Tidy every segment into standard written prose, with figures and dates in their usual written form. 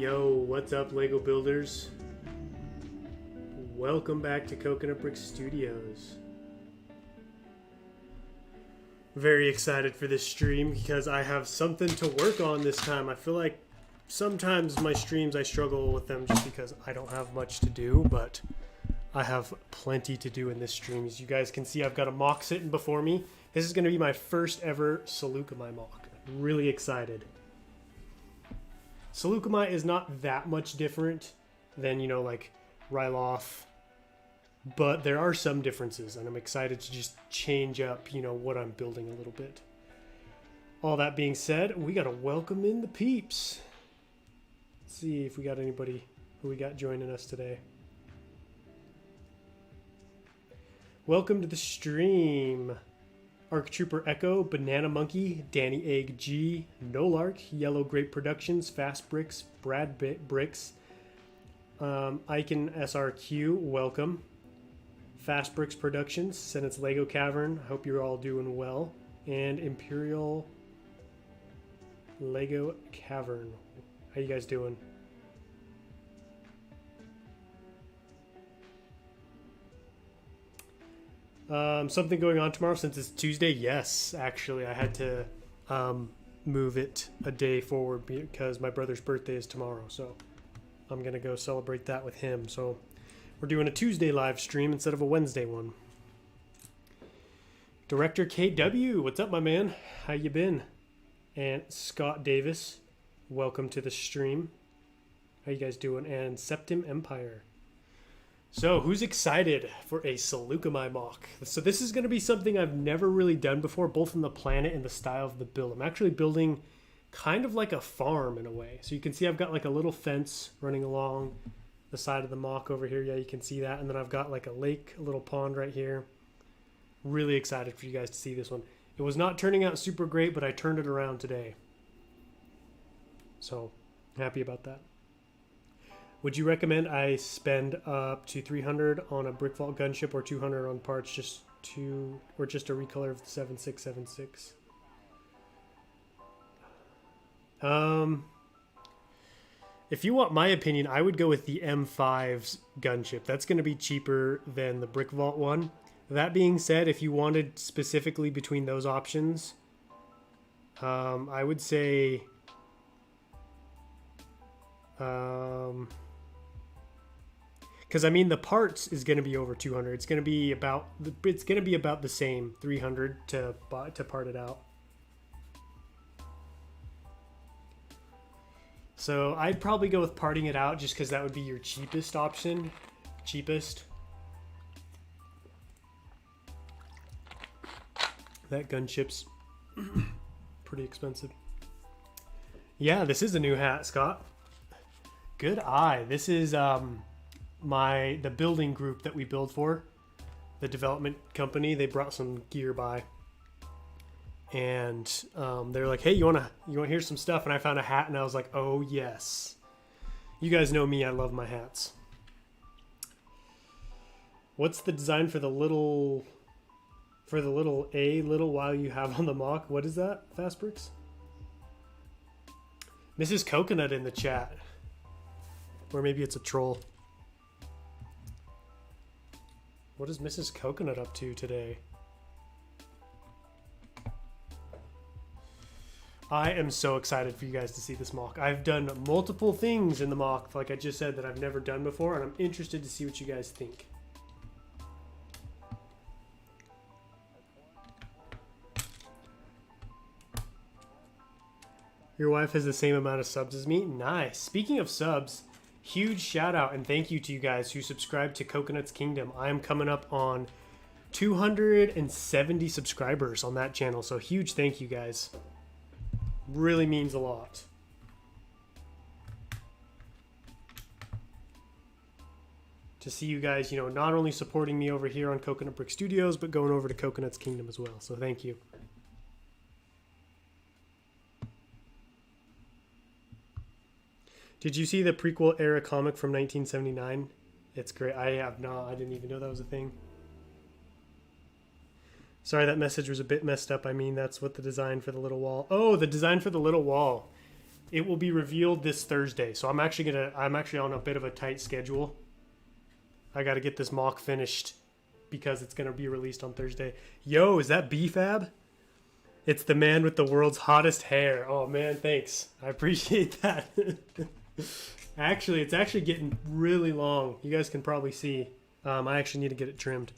Yo, what's up, Lego builders? Welcome back to Coconut Brick Studios. Very excited for this stream because I have something to work on this time. I feel like sometimes my streams I struggle with them just because I don't have much to do, but I have plenty to do in this stream. As you guys can see, I've got a mock sitting before me. This is going to be my first ever Saleucami mock. I'm really excited. Saleucami is not that much different than, like Ryloth, but there are some differences, and I'm excited to just change up, what I'm building a little bit. All that being said, we got to welcome in the peeps. Let's see if we got anybody who we got joining us today. Welcome to the stream. Arc Trooper Echo, Banana Monkey, Danny Egg G, Nolark, Yellow Grape Productions, Fast Bricks, Brad Bricks, Icon SRQ, welcome. Fast Bricks Productions, Senate's Lego Cavern, I hope you're all doing well. And Imperial Lego Cavern, how you guys doing? Something going on tomorrow since it's Tuesday? Yes, actually, I had to move it a day forward because my brother's birthday is tomorrow, so I'm gonna go celebrate that with him. So we're doing a Tuesday live stream instead of a Wednesday one. Director KW, what's up, my man? How you been? And Scott Davis, welcome to the stream. How you guys doing? And Septim Empire. So, who's excited for a Saleucami mock? So this is going to be something I've never really done before, both in the planet and the style of the build. I'm actually building kind of like a farm in a way. So you can see I've got like a little fence running along the side of the mock over here. Yeah, you can see that. And then I've got like a lake, a little pond right here. Really excited for you guys to see this one. It was not turning out super great, but I turned it around today. So, happy about that. Would you recommend I spend up to 300 on a brick vault gunship or 200 on parts just a recolor of the 7676? If you want my opinion, I would go with the M5's gunship. That's going to be cheaper than the brick vault one. That being said, if you wanted specifically between those options, I would say because I mean the parts is going to be over 200. It's going to be about the same, 300 to part it out. So I'd probably go with parting it out just because that would be your cheapest option. That gunship's pretty expensive. Yeah, this is a new hat, Scott. Good eye. This is the building group that we build for, the development company. They brought some gear by, and they're like, "Hey, you want to hear some stuff?" And I found a hat, and I was like, "Oh yes." You guys know me; I love my hats. What's the design for the little while you have on the mock? What is that, Fast Bricks? Mrs. Coconut in the chat, or maybe it's a troll. What is Mrs. Coconut up to today? I am so excited for you guys to see this mock. I've done multiple things in the mock, like I just said, that I've never done before, and I'm interested to see what you guys think. Your wife has the same amount of subs as me? Nice. Speaking of subs, huge shout out and thank you to you guys who subscribe to Coconut's Kingdom. I am coming up on 270 subscribers on that channel, so huge thank you guys. Really means a lot. To see you guys, not only supporting me over here on Coconut Brick Studios, but going over to Coconut's Kingdom as well, so thank you. Did you see the prequel era comic from 1979? It's great. I have not. I didn't even know that was a thing. Sorry, that message was a bit messed up. I mean, that's what the design for the little wall. Oh, the design for the little wall. It will be revealed this Thursday. So I'm actually on a bit of a tight schedule. I got to get this mock finished because it's gonna be released on Thursday. Yo, is that BFAB? It's the man with the world's hottest hair. Oh man, thanks. I appreciate that. Actually, it's actually getting really long. You guys can probably see. I actually need to get it trimmed.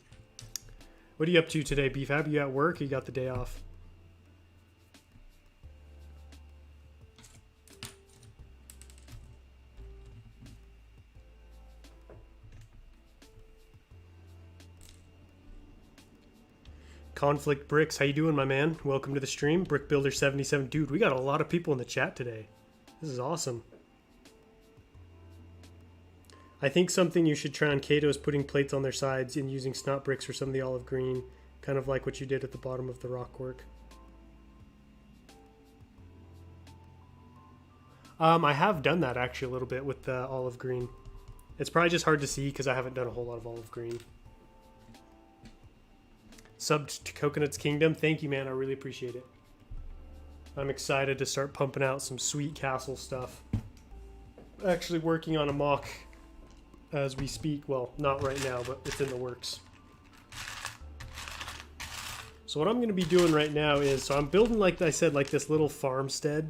What are you up to today, BFAB? You at work or you got the day off? Conflict Bricks, how you doing, my man? Welcome to the stream. Brick Builder 77. Dude, we got a lot of people in the chat today. This is awesome. I think something you should try on Kato is putting plates on their sides and using snot bricks for some of the olive green, kind of like what you did at the bottom of the rock work. I have done that actually a little bit with the olive green. It's probably just hard to see because I haven't done a whole lot of olive green. Subbed to Coconut's Kingdom. Thank you, man. I really appreciate it. I'm excited to start pumping out some sweet castle stuff. Actually working on a mock as we speak. Well, not right now, but it's in the works. So what I'm going to be doing right now is, so I'm building, like I said, like this little farmstead.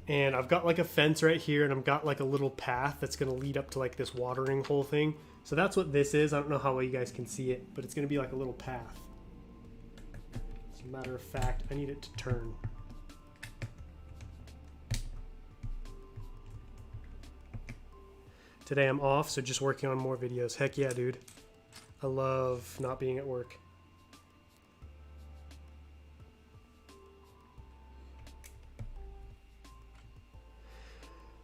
And I've got like a fence right here, and I've got like a little path that's going to lead up to like this watering hole thing. So that's what this is. I don't know how well you guys can see it, but it's going to be like a little path. As a matter of fact, I need it to turn. Today I'm off, so just working on more videos. Heck yeah, dude. I love not being at work.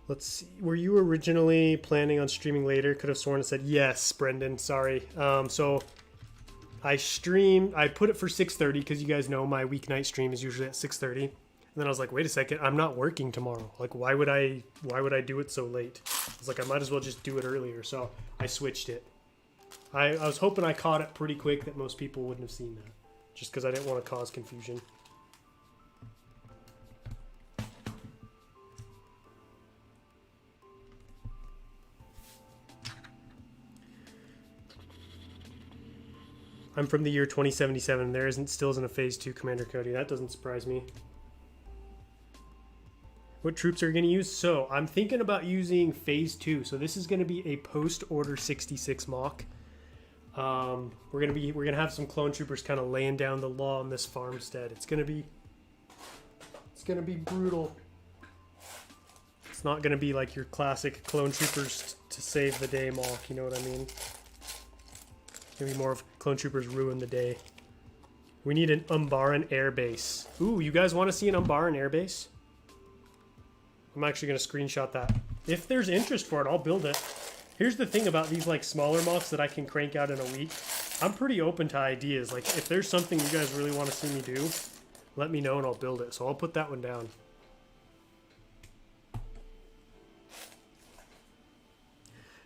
Let's see. Were you originally planning on streaming later? Could have sworn it said yes, Brendan. Sorry. So I put it for 6:30 because you guys know my weeknight stream is usually at 6:30. And then I was like, wait a second, I'm not working tomorrow. Like, why would I do it so late? I was like, I might as well just do it earlier. So I switched it. I was hoping I caught it pretty quick that most people wouldn't have seen that, just because I didn't want to cause confusion. I'm from the year 2077. There still isn't a phase 2, Commander Cody. That doesn't surprise me. What troops are you going to use? So I'm thinking about using phase 2. So this is going to be a post Order 66 mock. We're gonna have some clone troopers kind of laying down the law on this farmstead. It's gonna be brutal. It's not gonna be like your classic clone troopers to save the day mock. You know what I mean? It's gonna be more of clone troopers ruin the day. We need an Umbaran air base. Ooh, you guys want to see an Umbaran air base? I'm actually gonna screenshot that. If there's interest for it, I'll build it. Here's the thing about these like smaller mocks that I can crank out in a week. I'm pretty open to ideas. Like if there's something you guys really want to see me do, let me know and I'll build it. So I'll put that one down.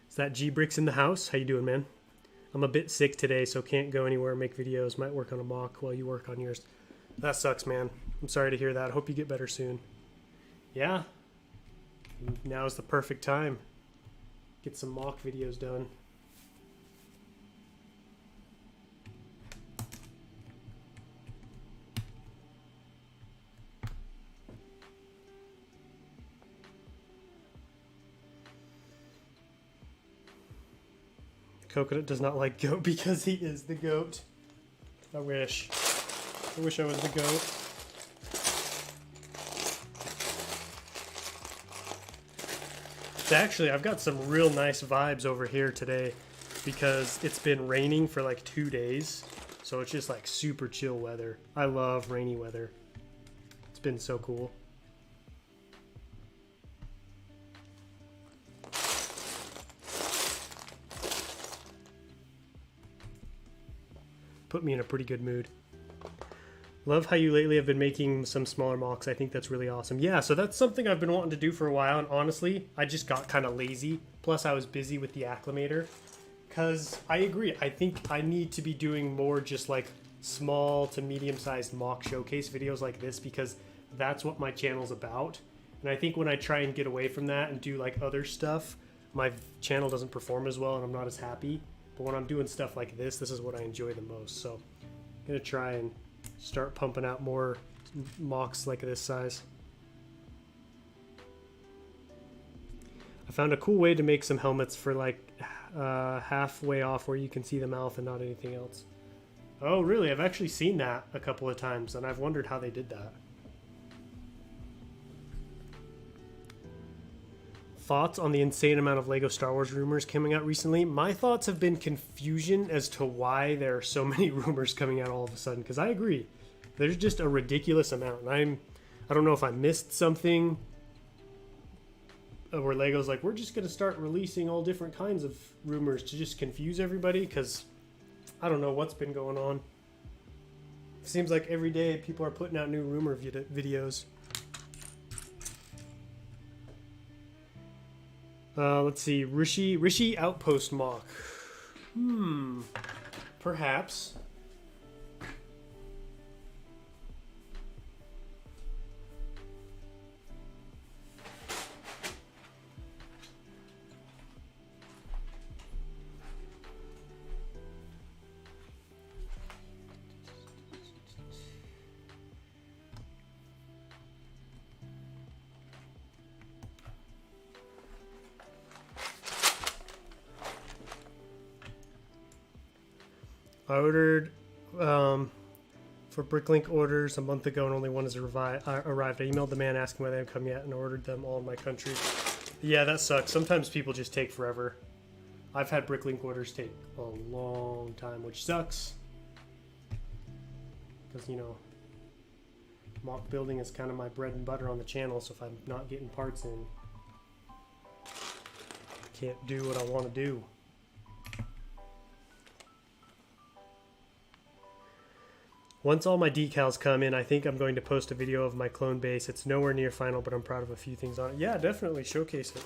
Is that G-Bricks in the house? How you doing, man? I'm a bit sick today, so can't go anywhere, make videos. Might work on a mock while you work on yours. That sucks, man. I'm sorry to hear that. Hope you get better soon. Yeah. Now's the perfect time. Get some mock videos done. Coconut does not like goat because he is the goat. I wish. I wish I was the goat. Actually, I've got some real nice vibes over here today because it's been raining for like 2 days. So it's just like super chill weather. I love rainy weather. It's been so cool. Put me in a pretty good mood. Love how you lately have been making some smaller mocks. I think that's really awesome. Yeah, so that's something I've been wanting to do for a while, and honestly, I just got kind of lazy. Plus, I was busy with the acclimator. Because I agree, I think I need to be doing more just like small to medium-sized mock showcase videos like this, because that's what my channel's about. And I think when I try and get away from that and do like other stuff, my channel doesn't perform as well and I'm not as happy. But when I'm doing stuff like this is what I enjoy the most. So I'm gonna try and start pumping out more mocks like this size. I found a cool way to make some helmets for like halfway off where you can see the mouth and not anything else. Oh really? I've actually seen that a couple of times and I've wondered how they did that. Thoughts on the insane amount of Lego Star Wars rumors coming out recently? My thoughts have been confusion as to why there are so many rumors coming out all of a sudden, because I agree. There's just a ridiculous amount. And I don't know if I missed something where Lego's like, we're just going to start releasing all different kinds of rumors to just confuse everybody, because I don't know what's been going on. It seems like every day people are putting out new rumor videos. Let's see, Rishi Outpost mock. Perhaps. I ordered for Bricklink orders a month ago and only one has arrived. I emailed the man asking why they haven't come yet and ordered them all in my country. Yeah, that sucks. Sometimes people just take forever. I've had Bricklink orders take a long time, which sucks. Because, you know, mock building is kind of my bread and butter on the channel, so if I'm not getting parts in, I can't do what I want to do. Once all my decals come in, I think I'm going to post a video of my clone base. It's nowhere near final, but I'm proud of a few things on it. Yeah, definitely showcase it.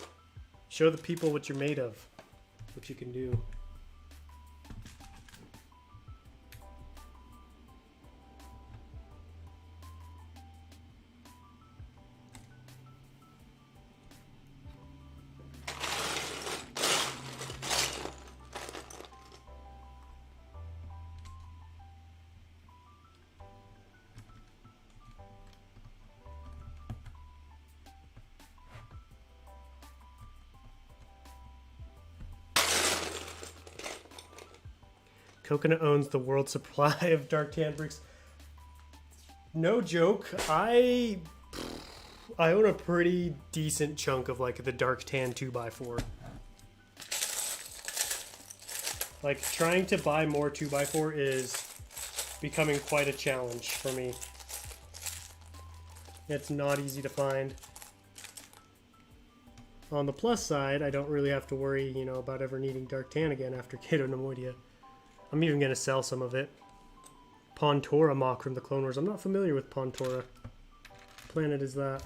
Show the people what you're made of, what you can do. Coconut owns the world supply of dark tan bricks. No joke. I own a pretty decent chunk of like the dark tan 2x4. Like trying to buy more 2x4 is becoming quite a challenge for me. It's not easy to find. On the plus side, I don't really have to worry, you know, about ever needing dark tan again after Cato Nemoidia. I'm even going to sell some of it. Pontora mock from the Clone Wars. I'm not familiar with Pontora. What planet is that?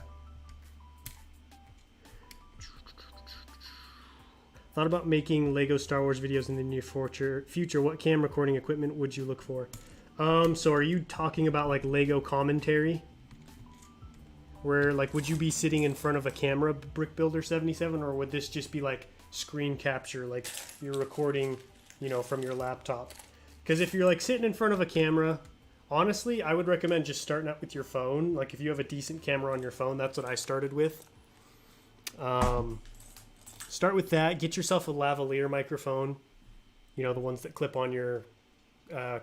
Thought about making Lego Star Wars videos in the near future. What cam recording equipment would you look for? So are you talking about like Lego commentary? Where like would you be sitting in front of a camera, Brick Builder 77, or would this just be like screen capture, like you're recording, you know, from your laptop? Because if you're like sitting in front of a camera, honestly, I would recommend just starting out with your phone. Like if you have a decent camera on your phone, that's what I started with. Start with that. Get yourself a lavalier microphone, you know, the ones that clip on your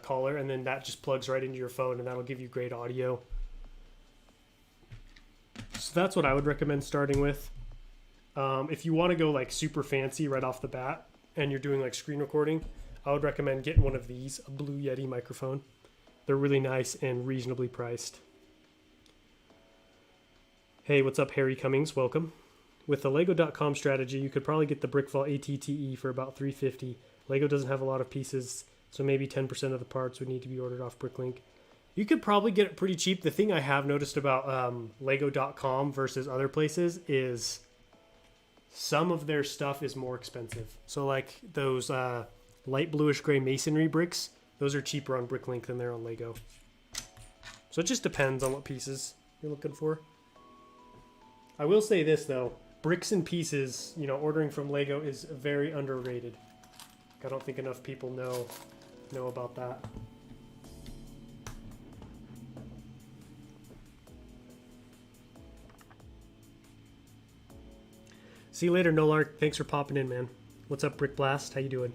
collar, and then that just plugs right into your phone, and that'll give you great audio. So that's what I would recommend starting with. If you want to go like super fancy right off the bat, and you're doing like screen recording, I would recommend getting one of these, a Blue Yeti microphone. They're really nice and reasonably priced. Hey, what's up, Harry Cummings? Welcome. With the Lego.com strategy, you could probably get the Brickfall ATTE for about $350. Lego doesn't have a lot of pieces, so maybe 10% of the parts would need to be ordered off Bricklink. You could probably get it pretty cheap. The thing I have noticed about Lego.com versus other places is some of their stuff is more expensive. So like those light bluish gray masonry bricks, those are cheaper on Bricklink than they're on Lego. So it just depends on what pieces. you're looking for. I will say this though, bricks and pieces, you know, ordering from Lego is very underrated. I don't think enough people know about that. See you later, Nolark. Thanks for popping in, man. What's up, Brick Blast? How you doing?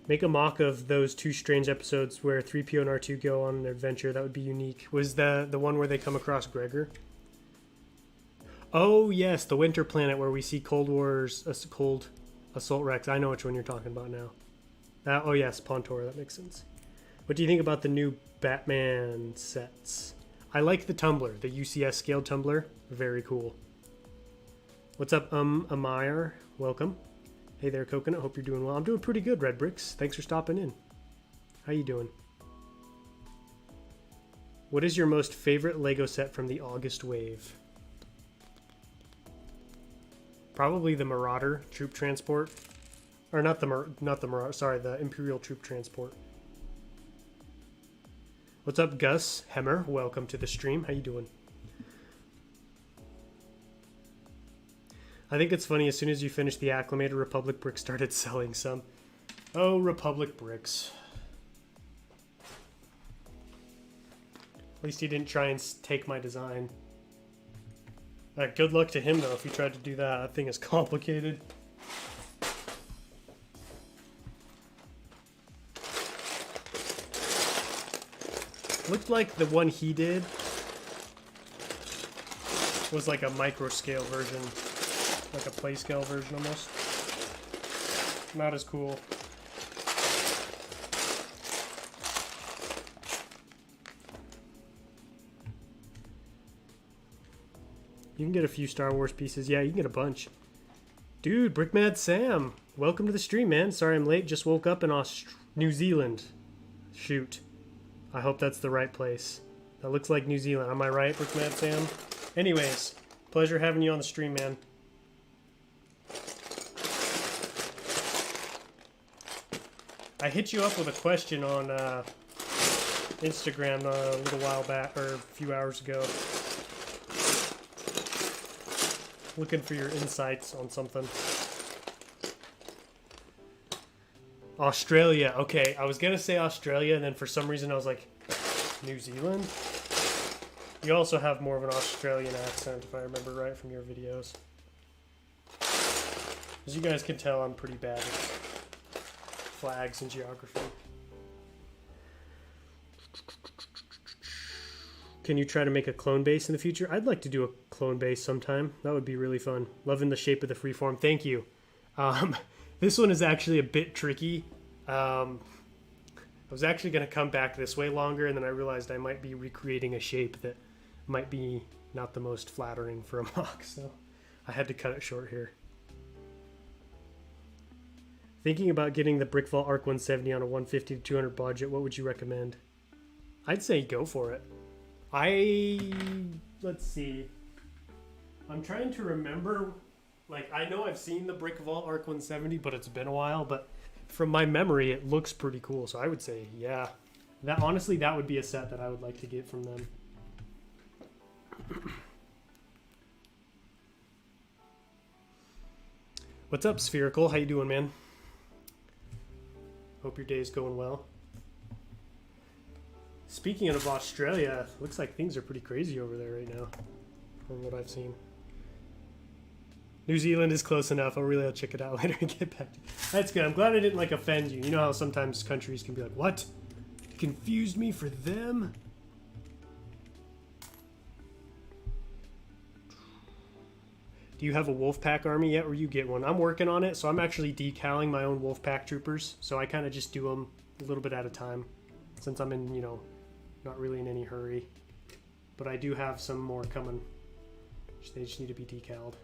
Make a mock of those two strange episodes where 3PO and R2 go on an adventure. That would be unique. Was the one where they come across Gregor? Oh, yes, the Winter Planet where we see Cold Assault Rex. I know which one you're talking about now. Oh, yes, Pontor. That makes sense. What do you think about the new Batman sets? I like the tumbler, the UCS scaled tumbler. Very cool. What's up, Amir? Welcome. Hey there, Coconut. Hope you're doing well. I'm doing pretty good, Red Bricks. Thanks for stopping in. How you doing? What is your most favorite Lego set from the August wave? Probably the Marauder troop transport, or not the Marauder. Sorry, the Imperial troop transport. What's up, Gus Hemmer? Welcome to the stream. How you doing? I think it's funny. As soon as you finished the Acclimated, Republic Brick started selling some. Oh, Republic Bricks. At least he didn't try and take my design. Good luck to him, though, if he tried to do that. That thing is complicated. Looked like the one he did was like a micro-scale version. Like a play-scale version, almost. Not as cool. You can get a few Star Wars pieces. Yeah, you can get a bunch. Dude, Brickmad Sam, welcome to the stream, man. Sorry I'm late. Just woke up in New Zealand. Shoot. I hope that's the right place. That looks like New Zealand. Am I right, Brickmad Sam? Anyways, pleasure having you on the stream, man. I hit you up with a question on Instagram a little while back, or a few hours ago. Looking for your insights on something. Australia. Okay, I was gonna say Australia, and then for some reason I was like, New Zealand? You also have more of an Australian accent, if I remember right from your videos. As you guys can tell, I'm pretty bad at flags and geography. Can you try to make a clone base in the future? I'd like to do a clone base sometime. That would be really fun. Loving the shape of the freeform. Thank you. This one is actually a bit tricky. I was actually going to come back this way longer, and then I realized I might be recreating a shape that might be not the most flattering for a mock, so I had to cut it short here. Thinking about getting the Brick Vault Arc 170 on a 150 to 200 budget, what would you recommend? I'd say go for it. Let's see. I'm trying to remember, like, I know I've seen the Brick Vault Arc 170, but it's been a while, but from my memory, it looks pretty cool, so I would say, yeah. Honestly, that would be a set that I would like to get from them. What's up, Spherical? How you doing, man? Hope your day is going well. Speaking of Australia, looks like things are pretty crazy over there right now, from what I've seen. New Zealand is close enough. I'll check it out later and get back to you. That's good. I'm glad I didn't, like, offend you. You know how sometimes countries can be like, what? You confused me for them? Do you have a Wolfpack army yet, or you get one? I'm working on it, so I'm actually decaling my own Wolfpack troopers. So I kind of just do them a little bit at a time, since I'm in, you know, not really in any hurry. But I do have some more coming. They just need to be decaled.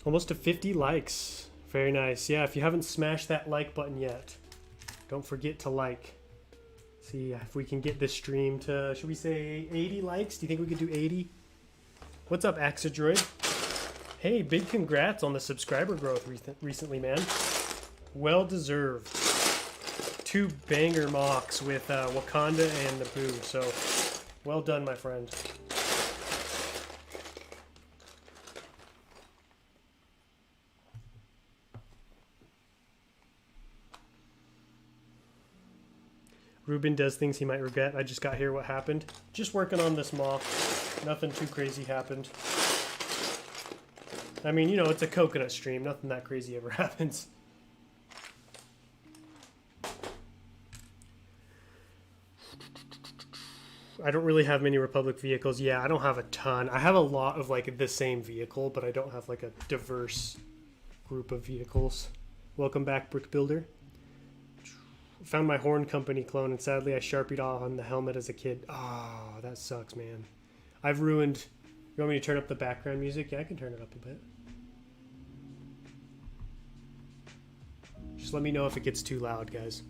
Almost to 50 likes. Very nice. Yeah, if you haven't smashed that like button yet, don't forget to like. See if we can get this stream to, should we say 80 likes? Do you think we could do 80? What's up, Axidroid? Hey, big congrats on the subscriber growth recently, man. Well deserved. 2 banger mocks with Wakanda and Naboo, so well done, my friend. Ruben does things he might regret. I just got here. What happened? Just working on this mock. Nothing too crazy happened. I mean, you know, it's a coconut stream. Nothing that crazy ever happens. I don't really have many Republic vehicles. Yeah, I don't have a ton. I have a lot of, like, the same vehicle, but I don't have, like, a diverse group of vehicles. Welcome back, Brick Builder. Found my Horn Company clone, and sadly I Sharpied off on the helmet as a kid. Oh, that sucks, man. I've ruined... You want me to turn up the background music? Yeah, I can turn it up a bit. Just let me know if it gets too loud, guys.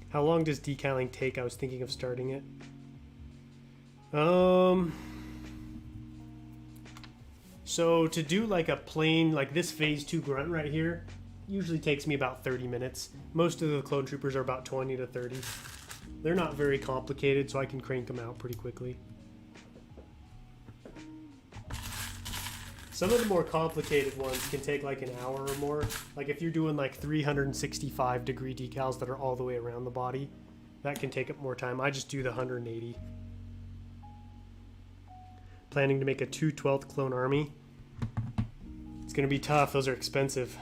How long does decaling take? I was thinking of starting it. So to do like a plain, like this phase 2 grunt right here, usually takes me about 30 minutes. Most of the clone troopers are about 20 to 30. They're not very complicated, so I can crank them out pretty quickly. Some of the more complicated ones can take like an hour or more. Like if you're doing like 365 degree decals that are all the way around the body, that can take up more time. I just do the 180. Planning to make a 2/12 clone army. It's gonna be tough. Those are expensive.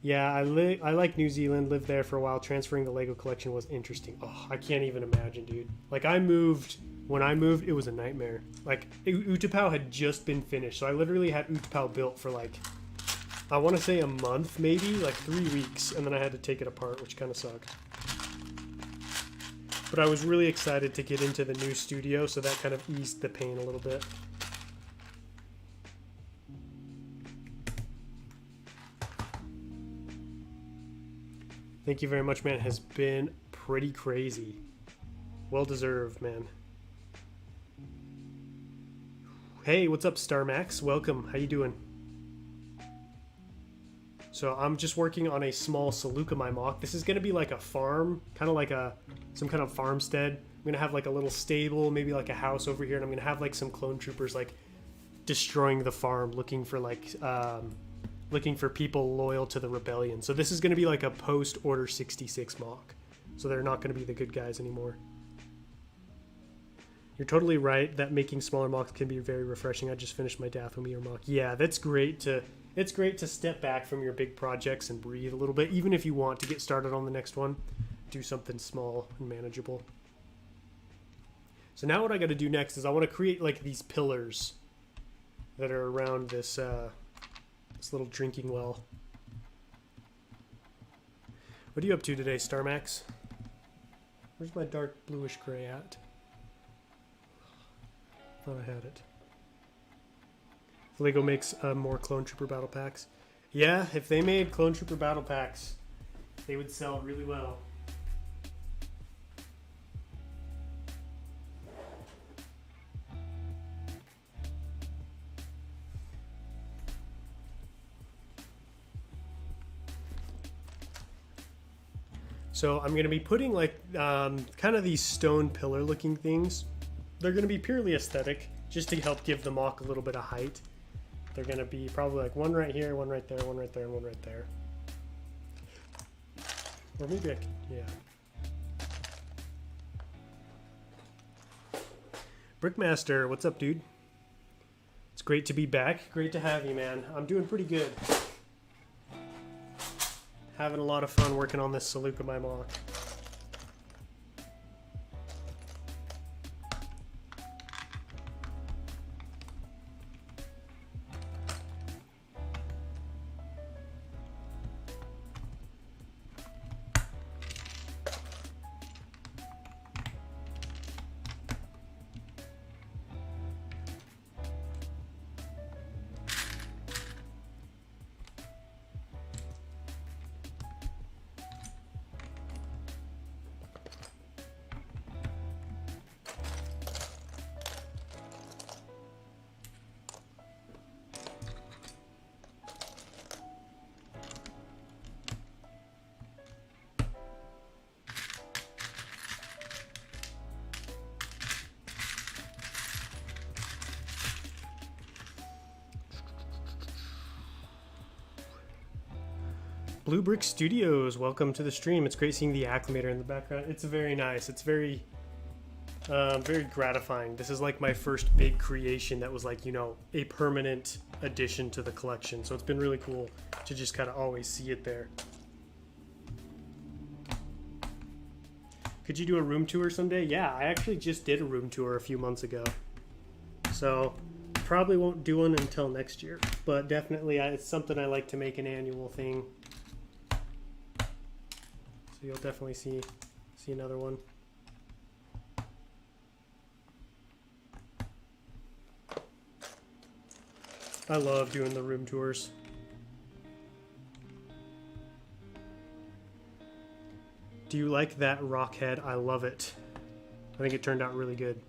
Yeah, I like New Zealand. Lived there for a while. Transferring the Lego collection was interesting. Oh, I can't even imagine, dude. Like when I moved, it was a nightmare. Like Utapau had just been finished, so I literally had Utapau built for like, I want to say a month, maybe like 3 weeks, and then I had to take it apart, which kind of sucked. But I was really excited to get into the new studio, so that kind of eased the pain a little bit. Thank you very much, man. It has been pretty crazy. Well deserved, man. Hey, what's up, Starmax? Welcome. How you doing? So I'm just working on a small Saleucami mock. This is going to be like a farm, kind of like some kind of farmstead. I'm going to have like a little stable, maybe like a house over here, and I'm going to have like some clone troopers like destroying the farm, looking for like looking for people loyal to the rebellion. So this is going to be like a post Order 66 mock. So they're not going to be the good guys anymore. You're totally right that making smaller mocks can be very refreshing. I just finished my Dathomir mock. Yeah, that's great to... It's great to step back from your big projects and breathe a little bit. Even if you want to get started on the next one, do something small and manageable. So now what I got to do next is I want to create like these pillars that are around this this little drinking well. What are you up to today, Starmax? Where's my dark bluish gray at? Thought I had it. Lego makes more Clone Trooper battle packs. Yeah, if they made Clone Trooper battle packs, they would sell really well. So I'm going to be putting like kind of these stone pillar looking things. They're going to be purely aesthetic, just to help give the mock a little bit of height. They're going to be probably like one right here, one right there, one right there, and one right there. Or maybe I can, yeah. Brickmaster, what's up, dude? It's great to be back. Great to have you, man. I'm doing pretty good. Having a lot of fun working on this Saleucami mock. Blue Brick Studios, welcome to the stream. It's great seeing the acclimator in the background. It's very nice. It's very gratifying. This is like my first big creation that was like, you know, a permanent addition to the collection. So it's been really cool to just kind of always see it there. Could you do a room tour someday? Yeah, I actually just did a room tour a few months ago. So probably won't do one until next year, but definitely it's something I like to make an annual thing. So you'll definitely see another one. I love doing the room tours. Do you like that rock head? I love it. I think it turned out really good.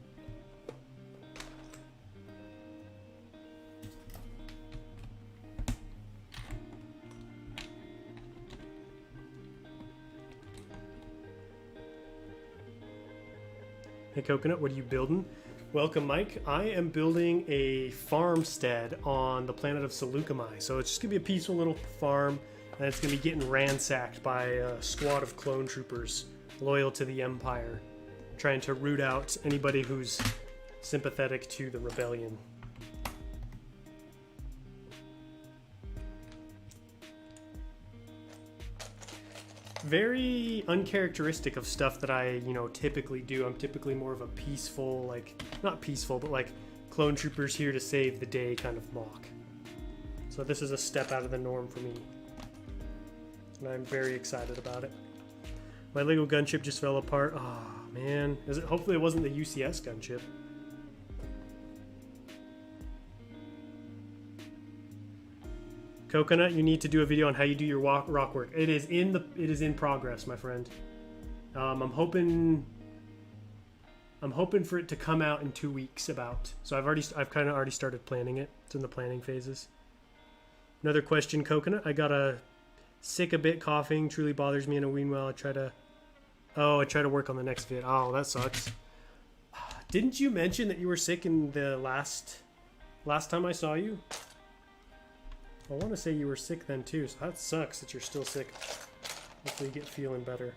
Hey Coconut, what are you building? Welcome, Mike. I am building a farmstead on the planet of Saleucami. So it's just gonna be a peaceful little farm, and it's gonna be getting ransacked by a squad of clone troopers loyal to the Empire, trying to root out anybody who's sympathetic to the rebellion. Very uncharacteristic of stuff that I, you know, typically do. I'm typically more of a peaceful, like, not peaceful, but like clone troopers here to save the day kind of mock. So this is a step out of the norm for me. And I'm very excited about it. My Lego gunship just fell apart. Oh man. Hopefully it wasn't the UCS gunship. Coconut, you need to do a video on how you do your rock work. It is in progress, my friend. I'm hoping for it to come out in 2 weeks about. So I've kind of already started planning it. It's in the planning phases. Another question, Coconut. I got sick a bit, coughing truly bothers me in a wean while I try to work on the next vid. Oh, that sucks. Didn't you mention that you were sick in the last time I saw you? I want to say you were sick then too, so that sucks that you're still sick. Hopefully you get feeling better.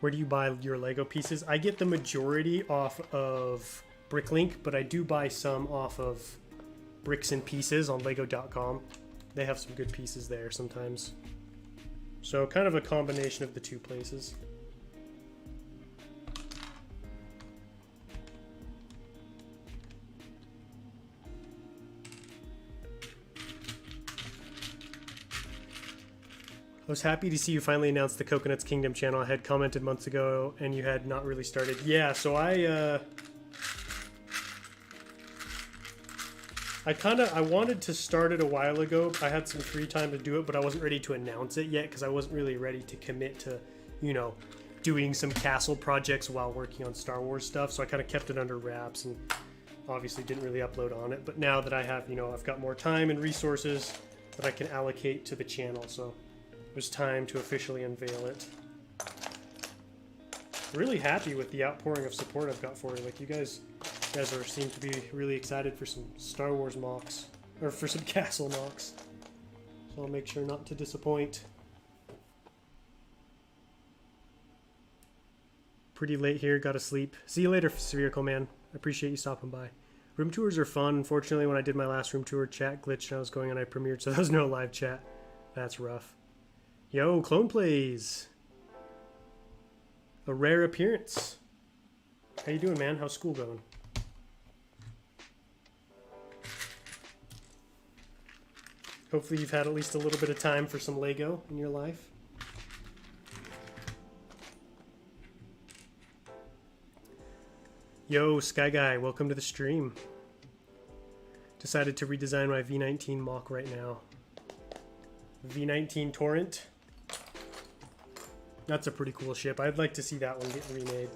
Where do you buy your Lego pieces? I get the majority off of Bricklink, but I do buy some off of Bricks and Pieces on lego.com. They have some good pieces there sometimes. So kind of a combination of the two places. I was happy to see you finally announced the Coconuts Kingdom channel. I had commented months ago and you had not really started. Yeah, so I wanted to start it a while ago. I had some free time to do it, but I wasn't ready to announce it yet because I wasn't really ready to commit to, you know, doing some castle projects while working on Star Wars stuff. So I kind of kept it under wraps and obviously didn't really upload on it. But now that I have, you know, I've got more time and resources that I can allocate to the channel. So it was time to officially unveil it. Really happy with the outpouring of support I've got for it. Like you guys seem to be really excited for some Star Wars mocks, or for some castle mocks. So I'll make sure not to disappoint. Pretty late here, gotta sleep. See you later, Spherical Man. I appreciate you stopping by. Room tours are fun. Unfortunately, when I did my last room tour, chat glitched and I was going and I premiered, so there was no live chat. That's rough. Yo, Clone Plays. A rare appearance. How you doing, man? How's school going? Hopefully you've had at least a little bit of time for some Lego in your life. Yo, Sky Guy, welcome to the stream. Decided to redesign my V19 mock right now. V19 Torrent. That's a pretty cool ship. I'd like to see that one get remade.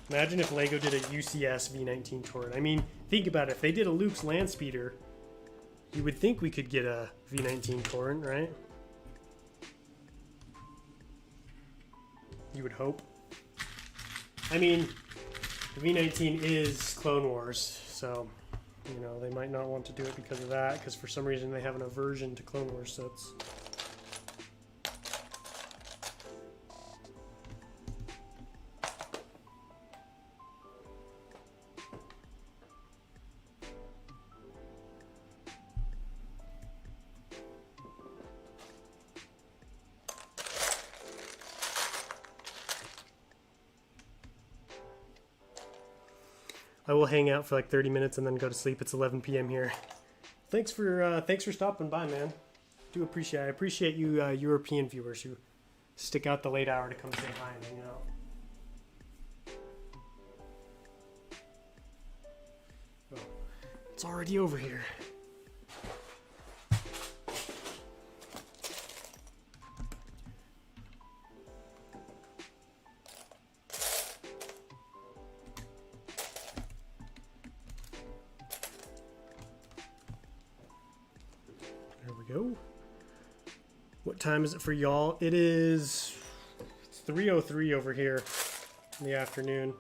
Imagine if LEGO did a UCS V19 torrent. I mean, think about it. If they did a Luke's Land Speeder, you would think we could get a V19 torrent, right? You would hope. I mean, the V19 is Clone Wars, so, you know, they might not want to do it because of that, because for some reason they have an aversion to Clone Wars sets. I will hang out for like 30 minutes and then go to sleep. It's 11 p.m. here. Thanks for stopping by, man. Do appreciate it. I appreciate you European viewers who stick out the late hour to come say hi and hang out. Oh, it's already over here. Go. What time is it for y'all? It is 3:03 over here in the afternoon.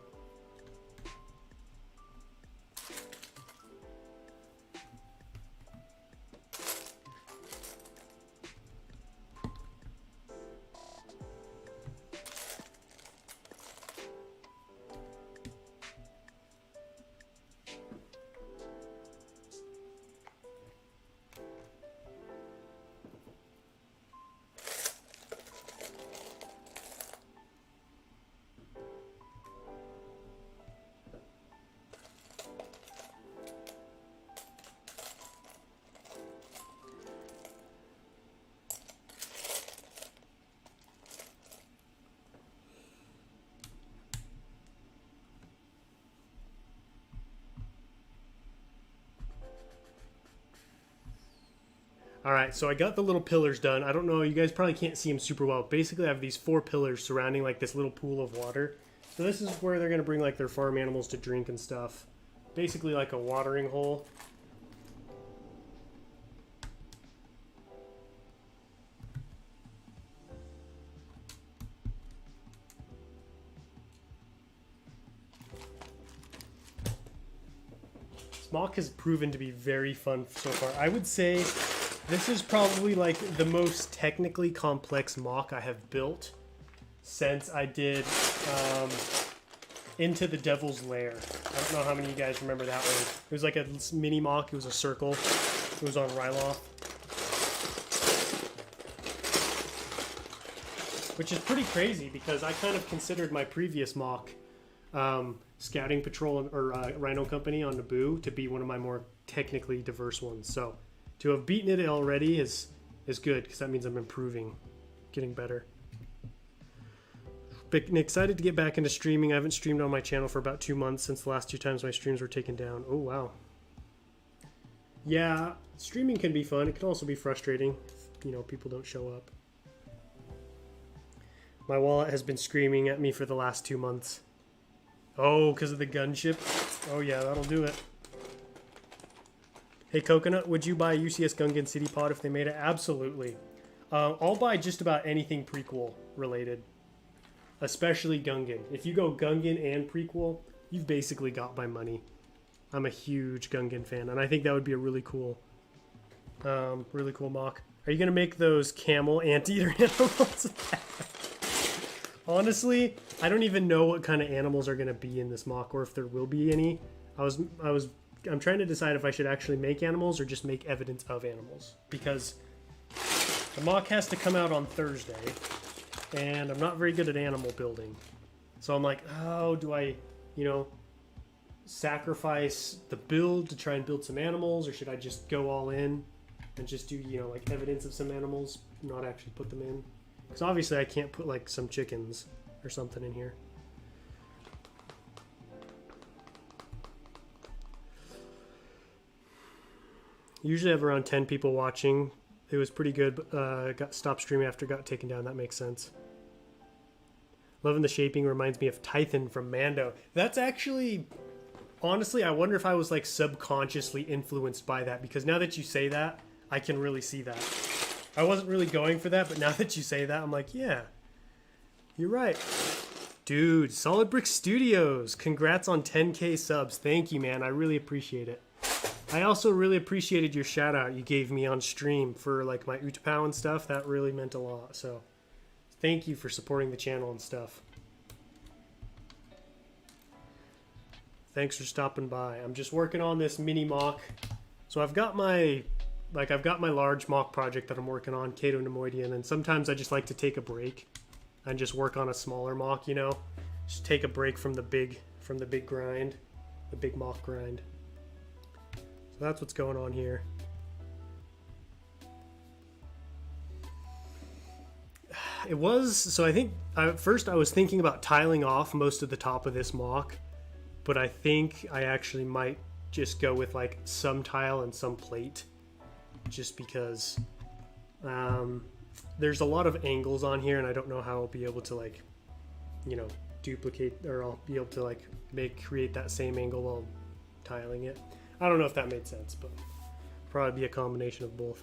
Alright, so I got the little pillars done. I don't know, you guys probably can't see them super well. Basically, I have these 4 pillars surrounding like this little pool of water. So this is where they're going to bring like their farm animals to drink and stuff. Basically like a watering hole. This mock has proven to be very fun so far. I would say this is probably like the most technically complex mock I have built since I did Into the Devil's Lair. I don't know how many of you guys remember that one. It was like a mini mock. It was a circle. It was on Ryloth. Which is pretty crazy because I kind of considered my previous mock, Scouting Patrol or Rhino Company on Naboo, to be one of my more technically diverse ones. So to have beaten it already is good, because that means I'm improving, getting better. But excited to get back into streaming. I haven't streamed on my channel for about 2 months since the last 2 times my streams were taken down. Oh, wow. Yeah, streaming can be fun. It can also be frustrating if, you know, people don't show up. My wallet has been screaming at me for the last 2 months. Oh, because of the gunship? Oh, yeah, that'll do it. Hey, Coconut, would you buy UCS Gungan City Pod if they made it? Absolutely. I'll buy just about anything prequel related, especially Gungan. If you go Gungan and prequel, you've basically got my money. I'm a huge Gungan fan, and I think that would be a really cool mock. Are you going to make those camel anteater animals? Honestly, I don't even know what kind of animals are going to be in this mock, or if there will be any. I'm trying to decide if I should actually make animals or just make evidence of animals, because the mock has to come out on Thursday, and I'm not very good at animal building. So I'm like, oh, do I, you know, sacrifice the build to try and build some animals, or should I just go all in and just do, you know, like evidence of some animals, not actually put them in? Because obviously I can't put like some chickens or something in here. Usually I have around 10 people watching. It was pretty good, but got stopped streaming after it got taken down. That makes sense. Loving the shaping, reminds me of Tython from Mando. That's actually, honestly, I wonder if I was like subconsciously influenced by that, because now that you say that, I can really see that. I wasn't really going for that, but now that you say that, I'm like, yeah, you're right. Dude, Solid Brick Studios, congrats on 10K subs. Thank you, man. I really appreciate it. I also really appreciated your shout out you gave me on stream for like my Utapau and stuff. That really meant a lot. So thank you for supporting the channel and stuff. Thanks for stopping by. I'm just working on this mini mock. So I've got my large mock project that I'm working on, Cato Nemoidian, and sometimes I just like to take a break and just work on a smaller mock, you know? Just take a break from the big grind, the big mock grind. So that's what's going on here. It was, so I think, at first I was thinking about tiling off most of the top of this mock, but I think I actually might just go with like some tile and some plate, just because there's a lot of angles on here and I don't know how I'll be able to like, you know, duplicate, or I'll be able to like create that same angle while tiling it. I don't know if that made sense, but probably be a combination of both.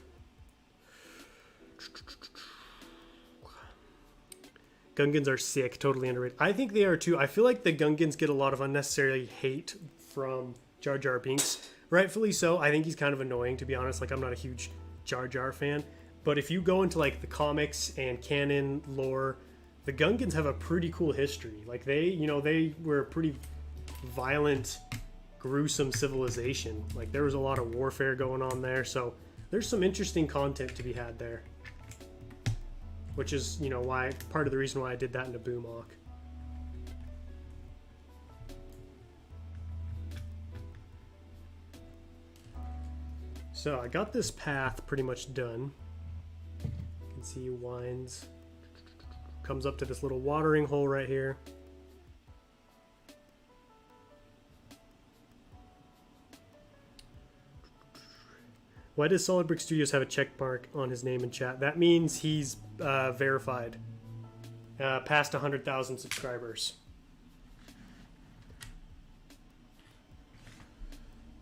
Gungans are sick, totally underrated. I think they are too. I feel like the Gungans get a lot of unnecessary hate from Jar Jar Binks. Rightfully so. I think he's kind of annoying, to be honest. Like, I'm not a huge Jar Jar fan. But if you go into like the comics and canon lore, the Gungans have a pretty cool history. Like they were a pretty violent, gruesome civilization. Like there was a lot of warfare going on there, so there's some interesting content to be had there, which is, you know, why part of the reason why I did that in a Boo mock. So I got this path pretty much done. You can see winds, comes up to this little watering hole right here. Why does Solid Brick Studios have a check mark on his name in chat? That means he's verified. Past 100,000 subscribers.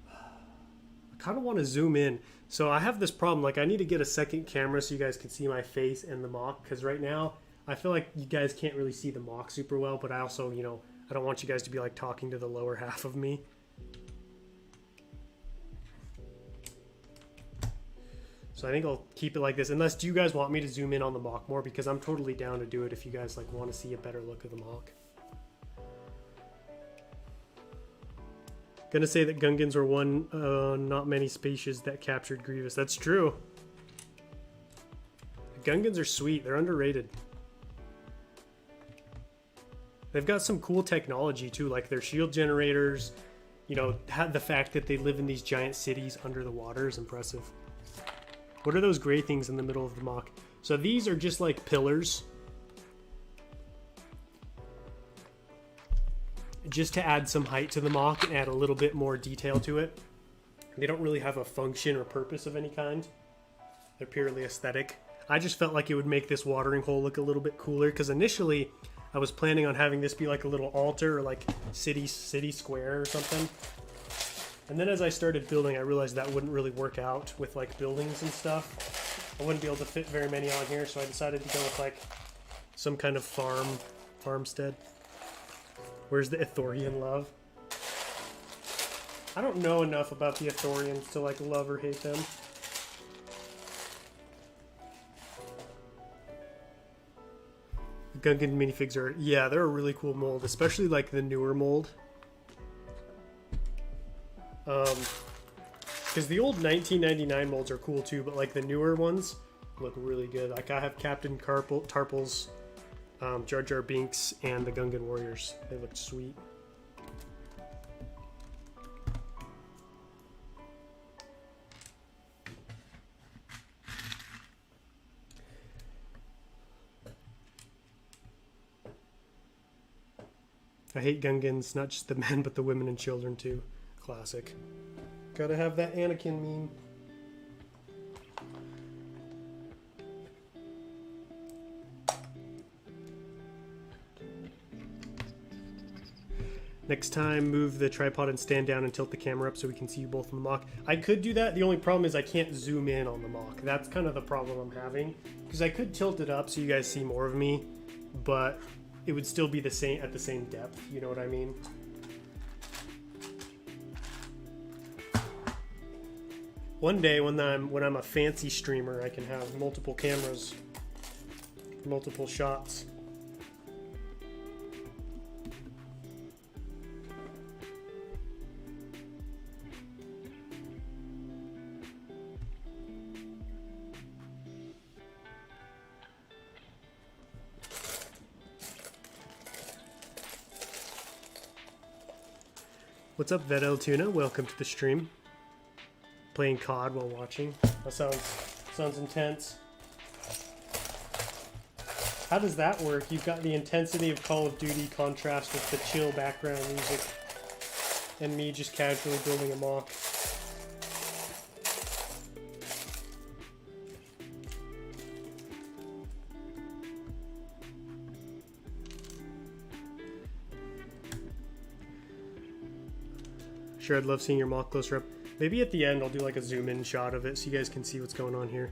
I kind of want to zoom in. So I have this problem. Like I need to get a second camera so you guys can see my face and the mock. Because right now, I feel like you guys can't really see the mock super well. But I also, you know, I don't want you guys to be like talking to the lower half of me. So I think I'll keep it like this, unless do you guys want me to zoom in on the mock more, because I'm totally down to do it if you guys like want to see a better look of the mock. Gonna say that Gungans were one not many species that captured Grievous. That's true. The Gungans are sweet. They're underrated. They've got some cool technology too, like their shield generators. You know, the fact that they live in these giant cities under the water is impressive. What are those gray things in the middle of the mock? So these are just like pillars. Just to add some height to the mock and add a little bit more detail to it. They don't really have a function or purpose of any kind. They're purely aesthetic. I just felt like it would make this watering hole look a little bit cooler, because initially I was planning on having this be like a little altar or like city square or something. And then as I started building, I realized that wouldn't really work out with like buildings and stuff. I wouldn't be able to fit very many on here, so I decided to go with like some kind of farmstead. Where's the Ithorian love? I don't know enough about the Ithorians to like love or hate them. Gungan minifigs are, yeah, they're a really cool mold, especially like the newer mold. Because the old 1999 molds are cool too, but like the newer ones look really good. Like I have Captain Tarples, Jar Jar Binks, and the Gungan Warriors. They look sweet. I hate Gungans, not just the men, but the women and children too. Classic. Gotta have that Anakin meme. Next time, move the tripod and stand down and tilt the camera up so we can see you both in the mock. I could do that. The only problem is I can't zoom in on the mock. That's kind of the problem I'm having. Because I could tilt it up so you guys see more of me, but it would still be the same at the same depth. You know what I mean? One day when I'm a fancy streamer, I can have multiple cameras, multiple shots. What's up, Vedel Tuna? Welcome to the stream. Playing COD while watching. That sounds intense. How does that work? You've got the intensity of Call of Duty contrast with the chill background music and me just casually building a mock. Sure, I'd love seeing your mock closer up. Maybe at the end I'll do like a zoom in shot of it so you guys can see what's going on here.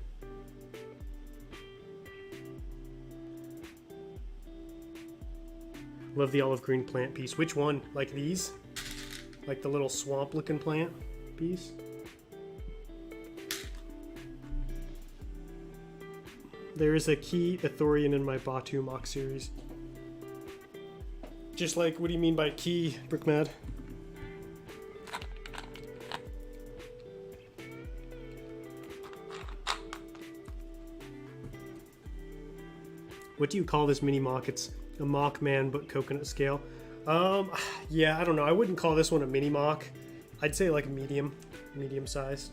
Love the olive green plant piece. Which one? Like these? Like the little swamp looking plant piece? There is a key Ithorian in my Batu mock series. Just like, what do you mean by key, Brickmad? What do you call this mini mock? It's a mock man, but coconut scale. Yeah, I don't know. I wouldn't call this one a mini mock. I'd say like medium size.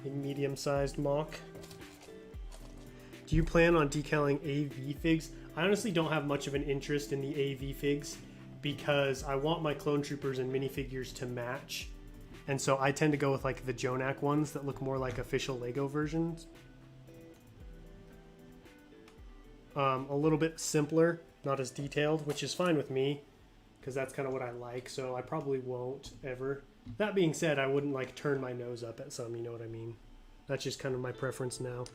A medium-sized mock. Do you plan on decaling AV figs? I honestly don't have much of an interest in the AV figs because I want my clone troopers and minifigures to match. And so I tend to go with like the Jonak ones that look more like official Lego versions. A little bit simpler, not as detailed, which is fine with me because that's kind of what I like. So I probably won't ever. That being said, I wouldn't like turn my nose up at some, you know what I mean? That's just kind of my preference now.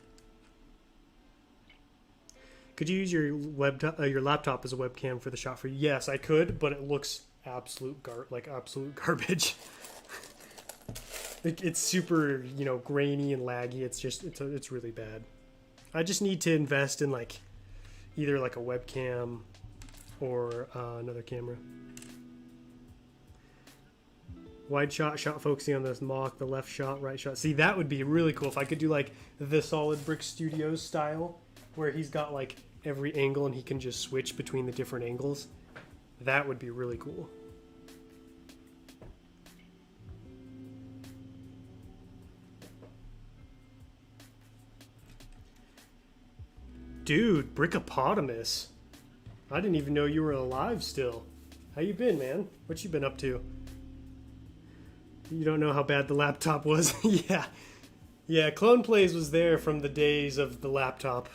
Could you use your laptop as a webcam for the shot for you? Yes, I could, but it looks absolute garbage. It's super, you know, grainy and laggy. It's really bad. I just need to invest in like either like a webcam or another camera. Wide shot focusing on this mock, the left shot, right shot. See, that would be really cool if I could do like the Solid Brick Studios style, where he's got like every angle and he can just switch between the different angles. That would be really cool. Dude, Brickopotamus. I didn't even know you were alive still. How you been, man? What you been up to? You don't know how bad the laptop was? Yeah. Yeah, Clone Plays was there from the days of the laptop.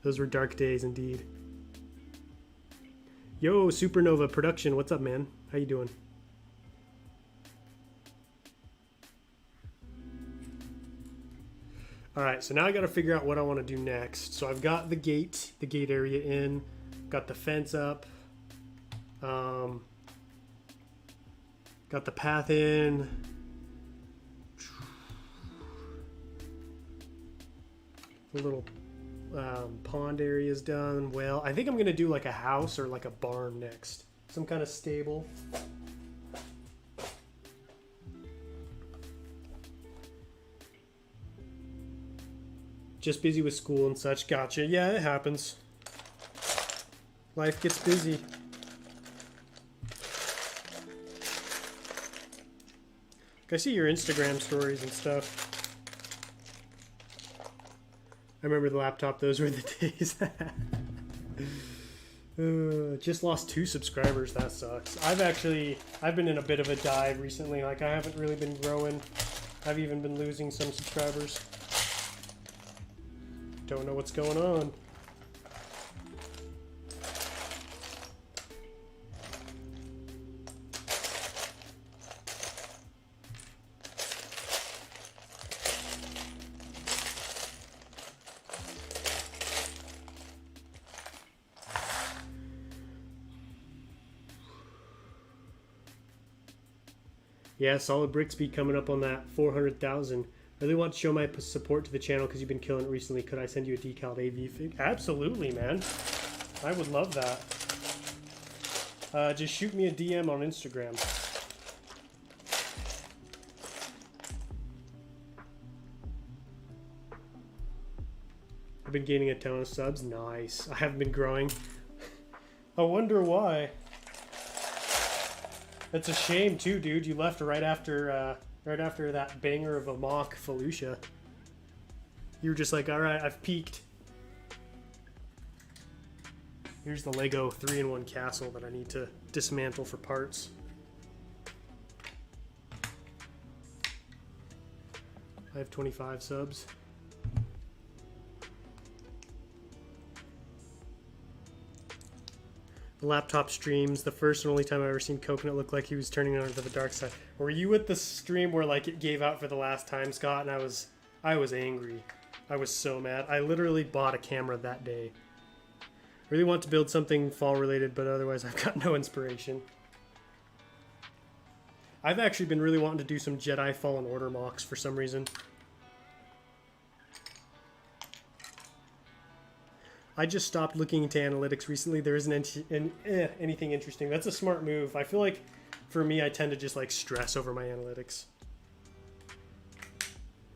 Those were dark days indeed. Yo, Supernova Production, what's up, man? How you doing? Alright, so now I gotta figure out what I want to do next. So I've got the gate area in, got the fence up, got the path in, the little pond area is done. Well, I think I'm gonna do like a house or like a barn next, some kind of stable. Just busy with school and such. Gotcha. Yeah, it happens. Life gets busy. I see your Instagram stories and stuff. I remember the laptop. Those were the days. Just lost 2 subscribers. That sucks. I've been in a bit of a dive recently. Like, I haven't really been growing. I've even been losing some subscribers. Don't know what's going on. Yeah, Solid Brixby coming up on that 400,000. Really want to show my support to the channel because you've been killing it recently. Could I send you a decaled AV fig? Absolutely, man. I would love that. Just shoot me a DM on Instagram. I've been gaining a ton of subs. Nice. I haven't been growing. I wonder why. That's a shame too, dude. You left right after that banger of a mock Felucia. You were just like, all right, I've peaked. Here's the Lego 3-in-1 castle that I need to dismantle for parts. I have 25 subs. The laptop streams, the first and only time I've ever seen Coconut look like he was turning on to the dark side. Were you at the stream where like it gave out for the last time, Scott? And I was angry. I was so mad. I literally bought a camera that day. Really want to build something fall related, but otherwise I've got no inspiration. I've actually been really wanting to do some Jedi Fallen Order mocks for some reason. I just stopped looking into analytics recently. There isn't anything interesting. That's a smart move. I feel like for me, I tend to just like stress over my analytics.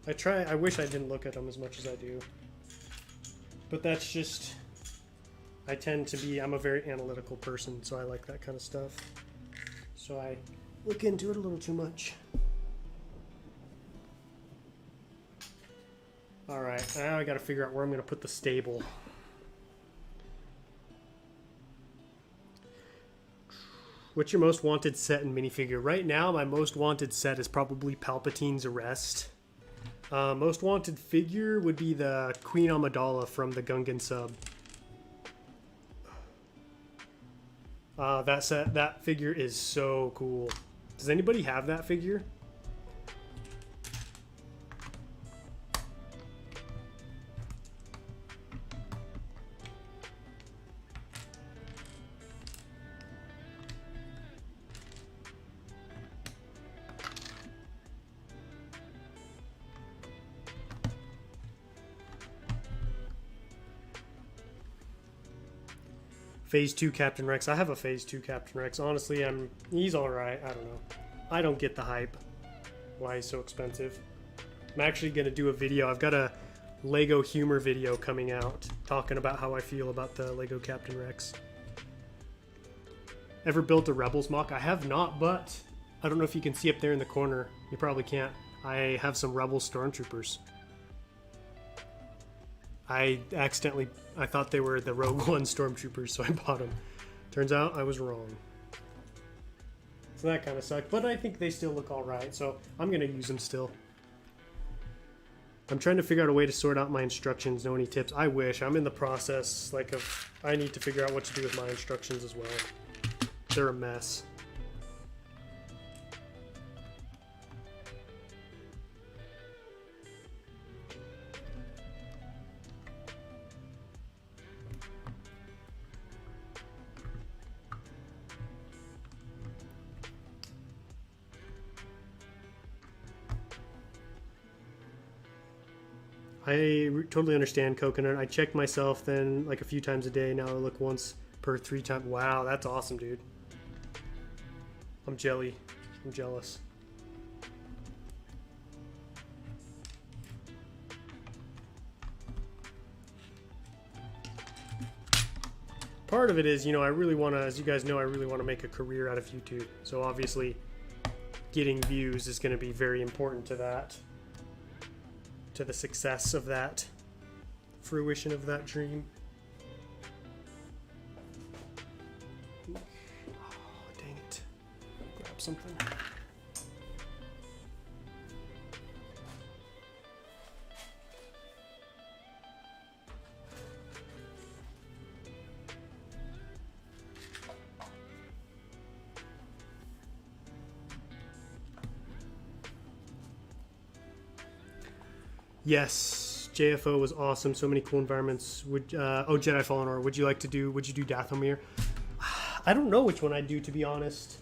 I wish I didn't look at them as much as I do. But that's just, I'm a very analytical person, so I like that kind of stuff. So I look into it a little too much. All right, now I got to figure out where I'm going to put the stable. What's your most wanted set and minifigure? Right now, my most wanted set is probably Palpatine's Arrest. Most wanted figure would be the Queen Amidala from the Gungan sub. That figure is so cool. Does anybody have that figure? Phase 2 Captain Rex. I have a Phase 2 Captain Rex. Honestly, he's alright. I don't know. I don't get the hype. Why he's so expensive. I'm actually going to do a video. I've got a Lego humor video coming out talking about how I feel about the Lego Captain Rex. Ever built a Rebels mock? I have not, but I don't know if you can see up there in the corner. You probably can't. I have some Rebels Stormtroopers. I thought they were the Rogue One Stormtroopers, so I bought them. Turns out I was wrong. So that kind of sucked, but I think they still look alright, so I'm going to use them still. I'm trying to figure out a way to sort out my instructions. Know any tips? I wish. I'm in the process, I need to figure out what to do with my instructions as well. They're a mess. I totally understand Coconut. I check myself then like a few times a day. Now I look once per 3 times. Wow, that's awesome, dude. I'm jelly. I'm jealous. Part of it is, I really want to, as you guys know, I really want to make a career out of YouTube. So obviously getting views is going to be very important to that. To the success of that, fruition of that dream. Oh, dang it. Grab something. Yes, JFO was awesome. So many cool environments. Jedi Fallen Order. Would you do Dathomir? I don't know which one I'd do, to be honest.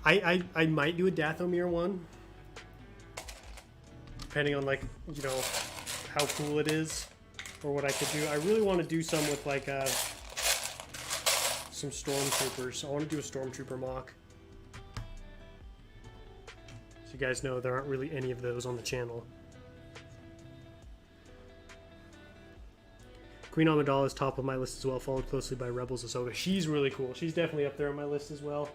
I might do a Dathomir one. Depending on, like, you know, how cool it is. Or what I could do. I really want to do some with, like, some Stormtroopers. I want to do a Stormtrooper mock. So you guys know there aren't really any of those on the channel. Queen Amidala is top of my list as well, followed closely by Rebels Ahsoka. She's really cool. She's definitely up there on my list as well.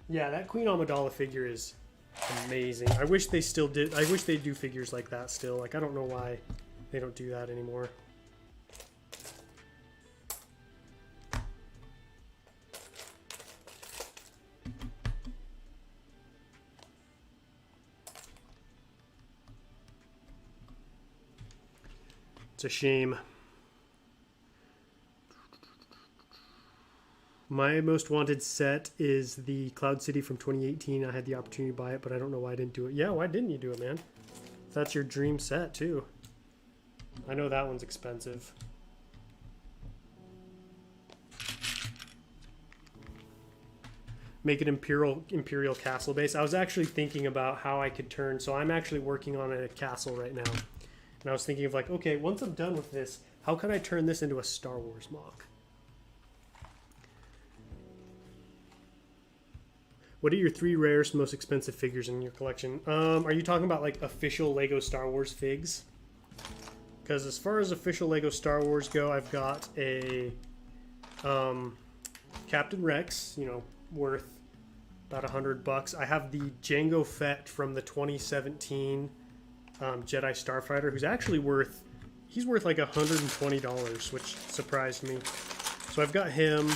Yeah, that Queen Amidala figure is amazing. I wish they still did. I wish they do figures like that still. Like, I don't know why they don't do that anymore. It's a shame. My most wanted set is the Cloud City from 2018. I had the opportunity to buy it, but I don't know why I didn't do it. Yeah, why didn't you do it, man? That's your dream set, too. I know that one's expensive. Make it Imperial Castle base. I was actually thinking about how I could turn... So I'm actually working on a castle right now. And I was thinking of, like, okay, once I'm done with this, how can I turn this into a Star Wars mock? What are your 3 rarest, most expensive figures in your collection? Are you talking about, like, official Lego Star Wars figs? Because as far as official Lego Star Wars go, I've got a Captain Rex, you know, worth about $100. I have the Jango Fett from the 2017 Jedi Starfighter, who's actually worth, he's worth like $120, which surprised me. So I've got him.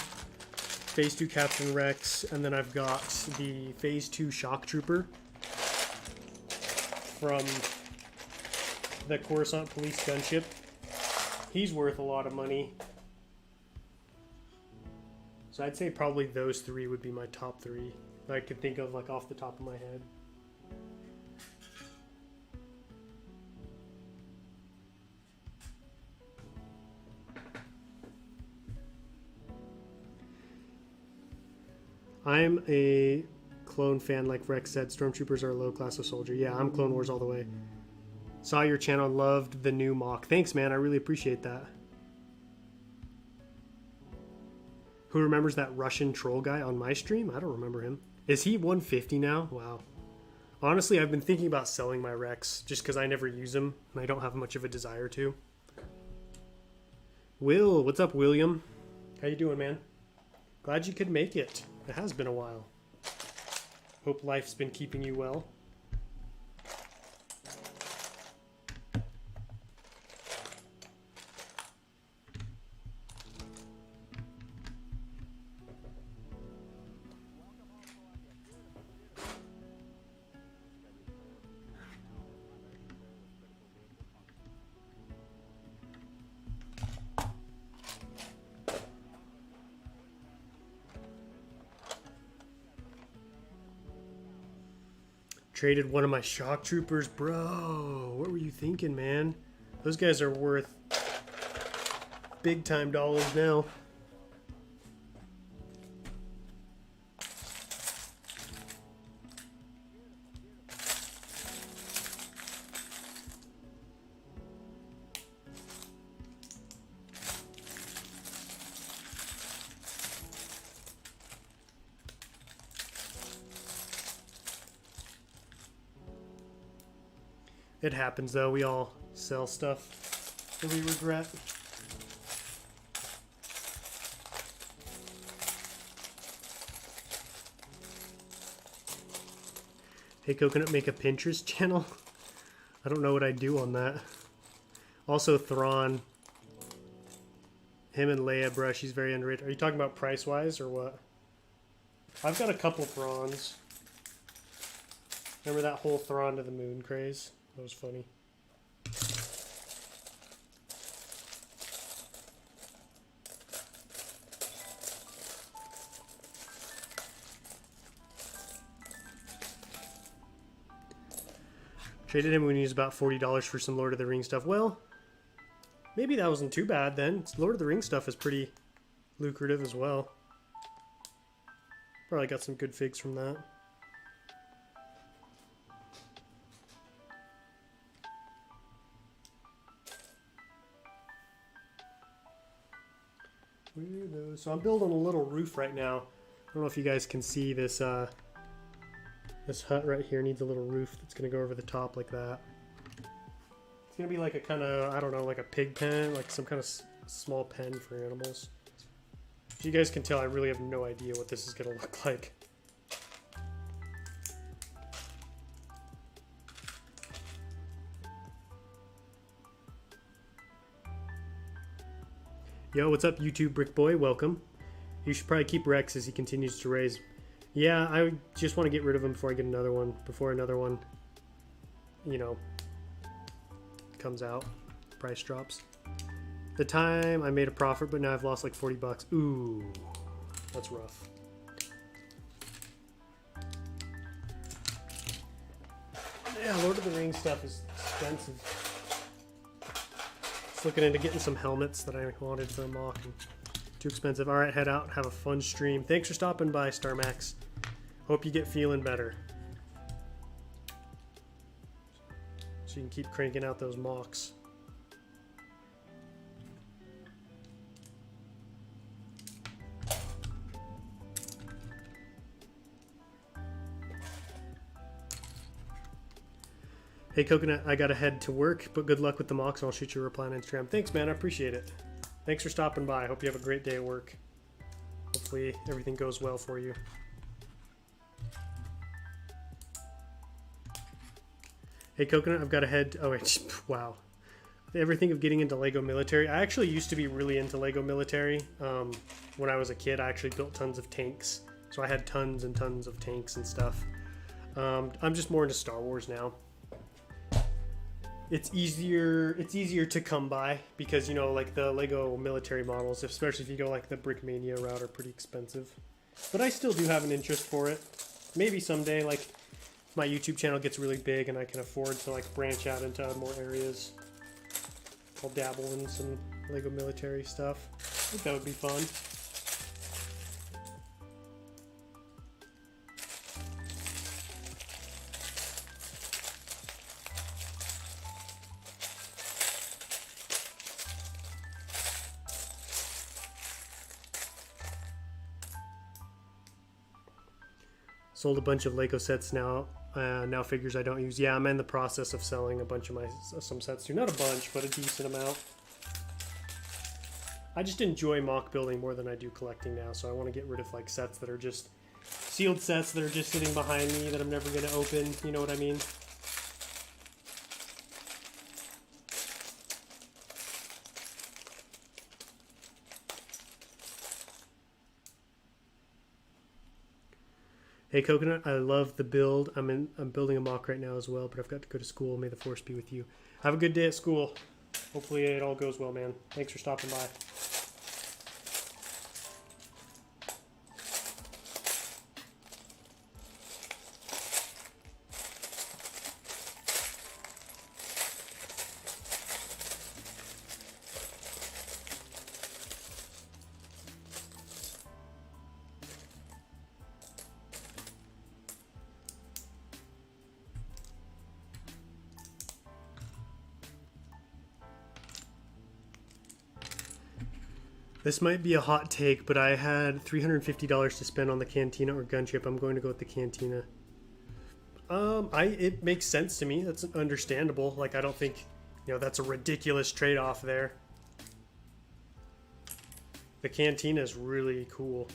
Phase 2 Captain Rex, and then I've got the Phase 2 Shock Trooper from the Coruscant Police Gunship. He's worth a lot of money. So I'd say probably those 3 would be my top 3 that I could think of, like, off the top of my head. I'm a Clone fan, like Rex said. Stormtroopers are a low class of soldier. Yeah, I'm Clone Wars all the way. Saw your channel, loved the new mock. Thanks, man. I really appreciate that. Who remembers that Russian troll guy on my stream? I don't remember him. Is he 150 now? Wow. Honestly, I've been thinking about selling my Rex just because I never use him and I don't have much of a desire to. Will, what's up, William? How you doing, man? Glad you could make it. It has been a while. Hope life's been keeping you well. Traded one of my shock troopers, bro. What were you thinking, man? Those guys are worth big time dollars now. It happens, though. We all sell stuff that we regret. Hey, Coconut, make a Pinterest channel? I don't know what I'd do on that. Also, Thrawn. Him and Leia, bruh. She's very underrated. Are you talking about price-wise or what? I've got a couple Thrawns. Remember that whole Thrawn to the Moon craze? That was funny. Traded him when he was about $40 for some Lord of the Rings stuff. Well, maybe that wasn't too bad then. Lord of the Rings stuff is pretty lucrative as well. Probably got some good figs from that. Weirdo. So I'm building a little roof right now. I don't know if you guys can see this. This hut right here needs a little roof that's gonna go over the top like that. It's gonna be like a kind of, I don't know, like a pig pen, like some kind of small pen for animals. As you guys can tell, I really have no idea what this is gonna look like. Yo, what's up, YouTube Brick Boy? Welcome. You should probably keep Rex as he continues to raise. Yeah, I just want to get rid of him before I get another one. Before another one, you know, comes out. Price drops. The time I made a profit, but now I've lost like 40 bucks. Ooh, that's rough. Yeah, Lord of the Rings stuff is expensive. Just looking into getting some helmets that I wanted for a mock. Too expensive. All right, head out. Have a fun stream. Thanks for stopping by, StarMax. Hope you get feeling better. So you can keep cranking out those mocks. Hey, Coconut, I gotta head to work, but good luck with the mocks, and I'll shoot you a reply on Instagram. Thanks, man. I appreciate it. Thanks for stopping by. Hope you have a great day at work. Hopefully everything goes well for you. Hey, Coconut, I've got to head. Oh, wait. Wow. Everything of getting into Lego Military. I actually used to be really into Lego Military. When I was a kid, I actually built tons of tanks. So I had tons and tons of tanks and stuff. I'm just more into Star Wars now. It's easier to come by because, you know, like the Lego military models, especially if you go like the Brickmania route, are pretty expensive. But I still do have an interest for it. Maybe someday, like, my YouTube channel gets really big and I can afford to like branch out into more areas. I'll dabble in some Lego military stuff. I think that would be fun. Sold a bunch of Lego sets now. Now figures I don't use. Yeah, I'm in the process of selling a bunch of some sets too. Not a bunch, but a decent amount. I just enjoy mock building more than I do collecting now, so I want to get rid of like sets that are just sealed sets that are just sitting behind me that I'm never going to open. You know what I mean? Hey, Coconut, I love the build. I'm building a mock right now as well, but I've got to go to school. May the force be with you. Have a good day at school. Hopefully it all goes well, man. Thanks for stopping by. This might be a hot take, but I had $350 to spend on the Cantina or Gunship. I'm going to go with the Cantina. It makes sense to me. That's understandable. Like, I don't think, you know, that's a ridiculous trade-off there. The Cantina is really cool.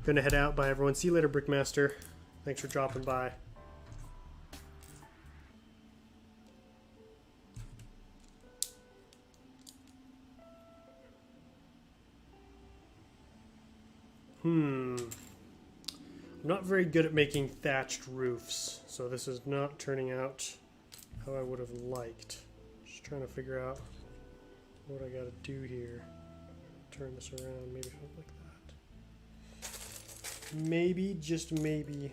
Gonna head out. Bye, everyone. See you later, Brickmaster. Thanks for dropping by. I'm not very good at making thatched roofs, so this is not turning out how I would have liked. Just trying to figure out what I gotta do here. Turn this around, maybe something like that. Maybe, just maybe.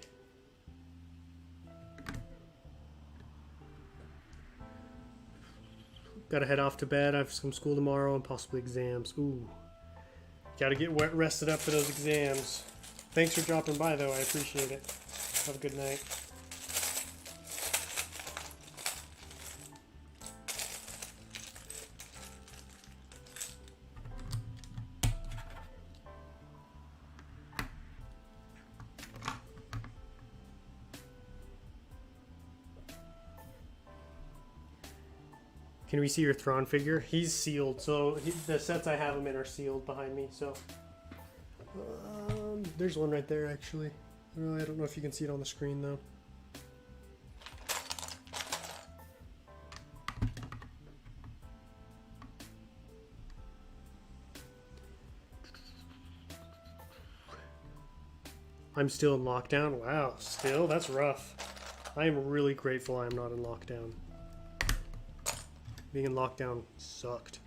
Gotta head off to bed. I have some school tomorrow and possibly exams. Ooh. Gotta get rested up for those exams. Thanks for dropping by, though. I appreciate it. Have a good night. Can we see your Thrawn figure? He's sealed, so the sets I have him in are sealed behind me. So there's one right there, actually. I don't know if you can see it on the screen, though. I'm still in lockdown? Wow, still? That's rough. I am really grateful I'm not in lockdown. Being in lockdown sucked.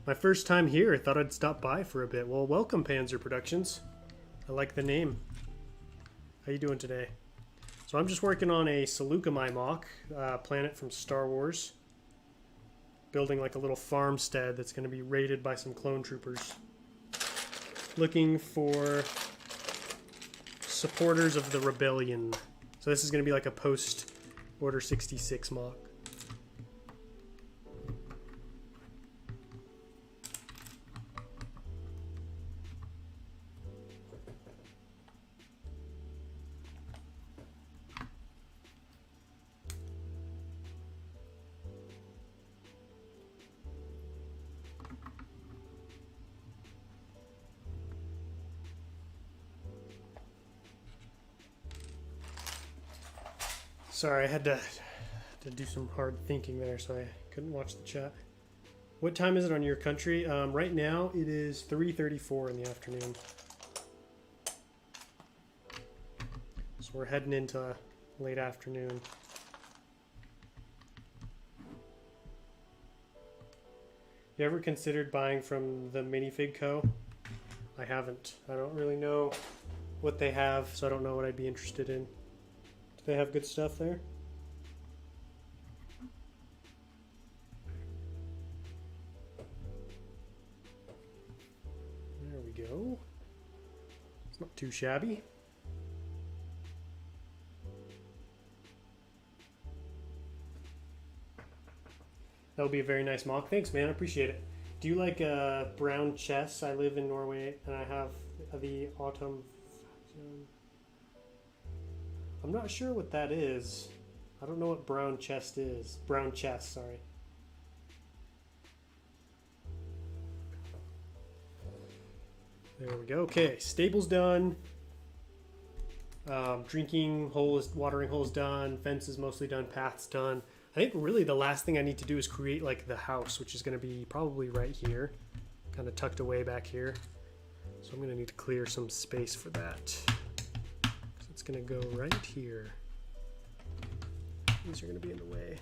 My first time here, I thought I'd stop by for a bit. Well, welcome, Panzer Productions. I like the name. How you doing today? So I'm just working on a Saleucami mock, planet from Star Wars. Building like a little farmstead that's going to be raided by some clone troopers. Looking for supporters of the rebellion. So this is going to be like a post-Order 66 mock. Sorry, I had to do some hard thinking there, so I couldn't watch the chat. What time is it on your country? Right now, it is 3:34 in the afternoon. So we're heading into late afternoon. You ever considered buying from the Minifig Co? I haven't. I don't really know what they have, so I don't know what I'd be interested in. They have good stuff there. There we go. It's not too shabby. That'll be a very nice mock. Thanks, man. I appreciate it. Do you like brown chess? I live in Norway and I have the autumn. I'm not sure what that is. I don't know what brown chest is. Brown chest, sorry. There we go. Okay, stable's done. Drinking hole is, watering hole's done. Fence is mostly done. Path's done. I think really the last thing I need to do is create like the house, which is going to be probably right here, kind of tucked away back here. So I'm going to need to clear some space for that. It's gonna go right here. These are gonna be in the way.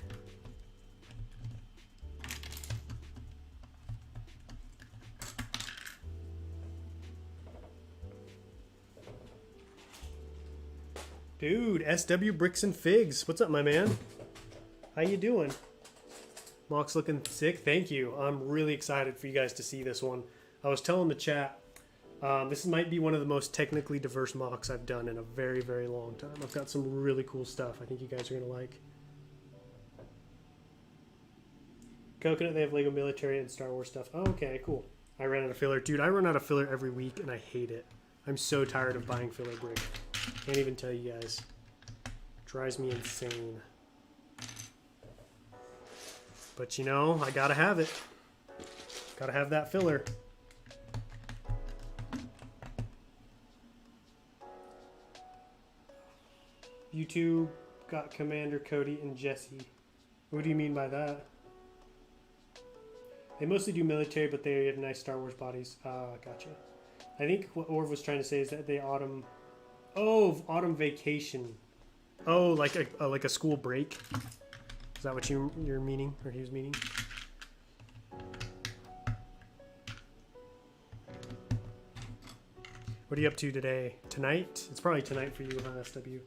Dude, SW Bricks and Figs. What's up, my man? How you doing? Mock's looking sick. Thank you. I'm really excited for you guys to see this one. I was telling the chat, this might be one of the most technically diverse mocks I've done in a very, very long time. I've got some really cool stuff I think you guys are going to like. Coconut, they have Lego military and Star Wars stuff. Oh, okay, cool. I ran out of filler. Dude, I run out of filler every week and I hate it. I'm so tired of buying filler brick. Can't even tell you guys. Drives me insane. But you know, I gotta have it. Gotta have that filler. You two got Commander Cody and Jesse. What do you mean by that? They mostly do military, but they have nice Star Wars bodies. Gotcha. I think what Orv was trying to say is that they autumn... Oh, autumn vacation. Oh, like a school break. Is that what you're meaning, or he was meaning? What are you up to today? Tonight? It's probably tonight for you, huh, SW?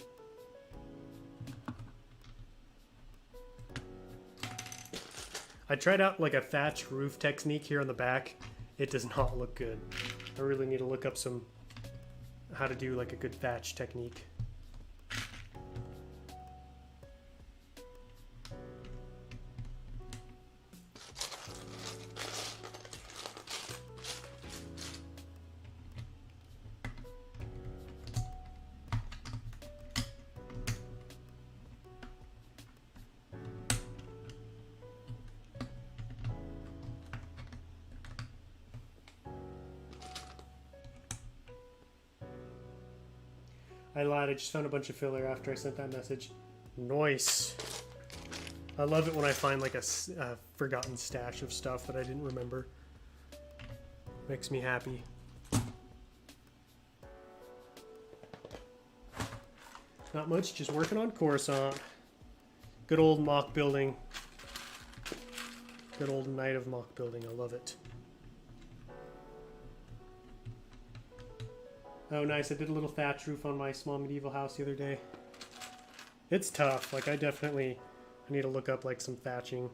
I tried out like a thatch roof technique here on the back. It does not look good. I really need to look up how to do like a good thatch technique. I lied, I just found a bunch of filler after I sent that message. Nice. I love it when I find like a forgotten stash of stuff that I didn't remember. Makes me happy. Not much, just working on Coruscant. Good old mock building. Good old night of mock building, I love it. Oh, nice. I did a little thatch roof on my small medieval house the other day. It's tough. Like, I need to look up, like, some thatching.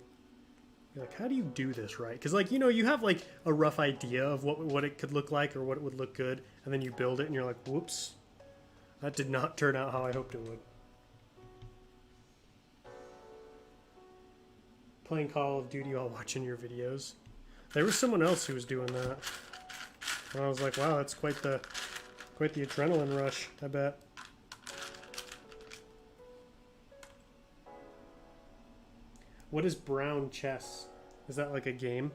You're like, how do you do this right? Because, like, you know, you have, like, a rough idea of what it could look like or what it would look good, and then you build it, and you're like, whoops. That did not turn out how I hoped it would. Playing Call of Duty while watching your videos. There was someone else who was doing that. And I was like, wow, that's quite the adrenaline rush, I bet. What is brown chess? Is that like a game?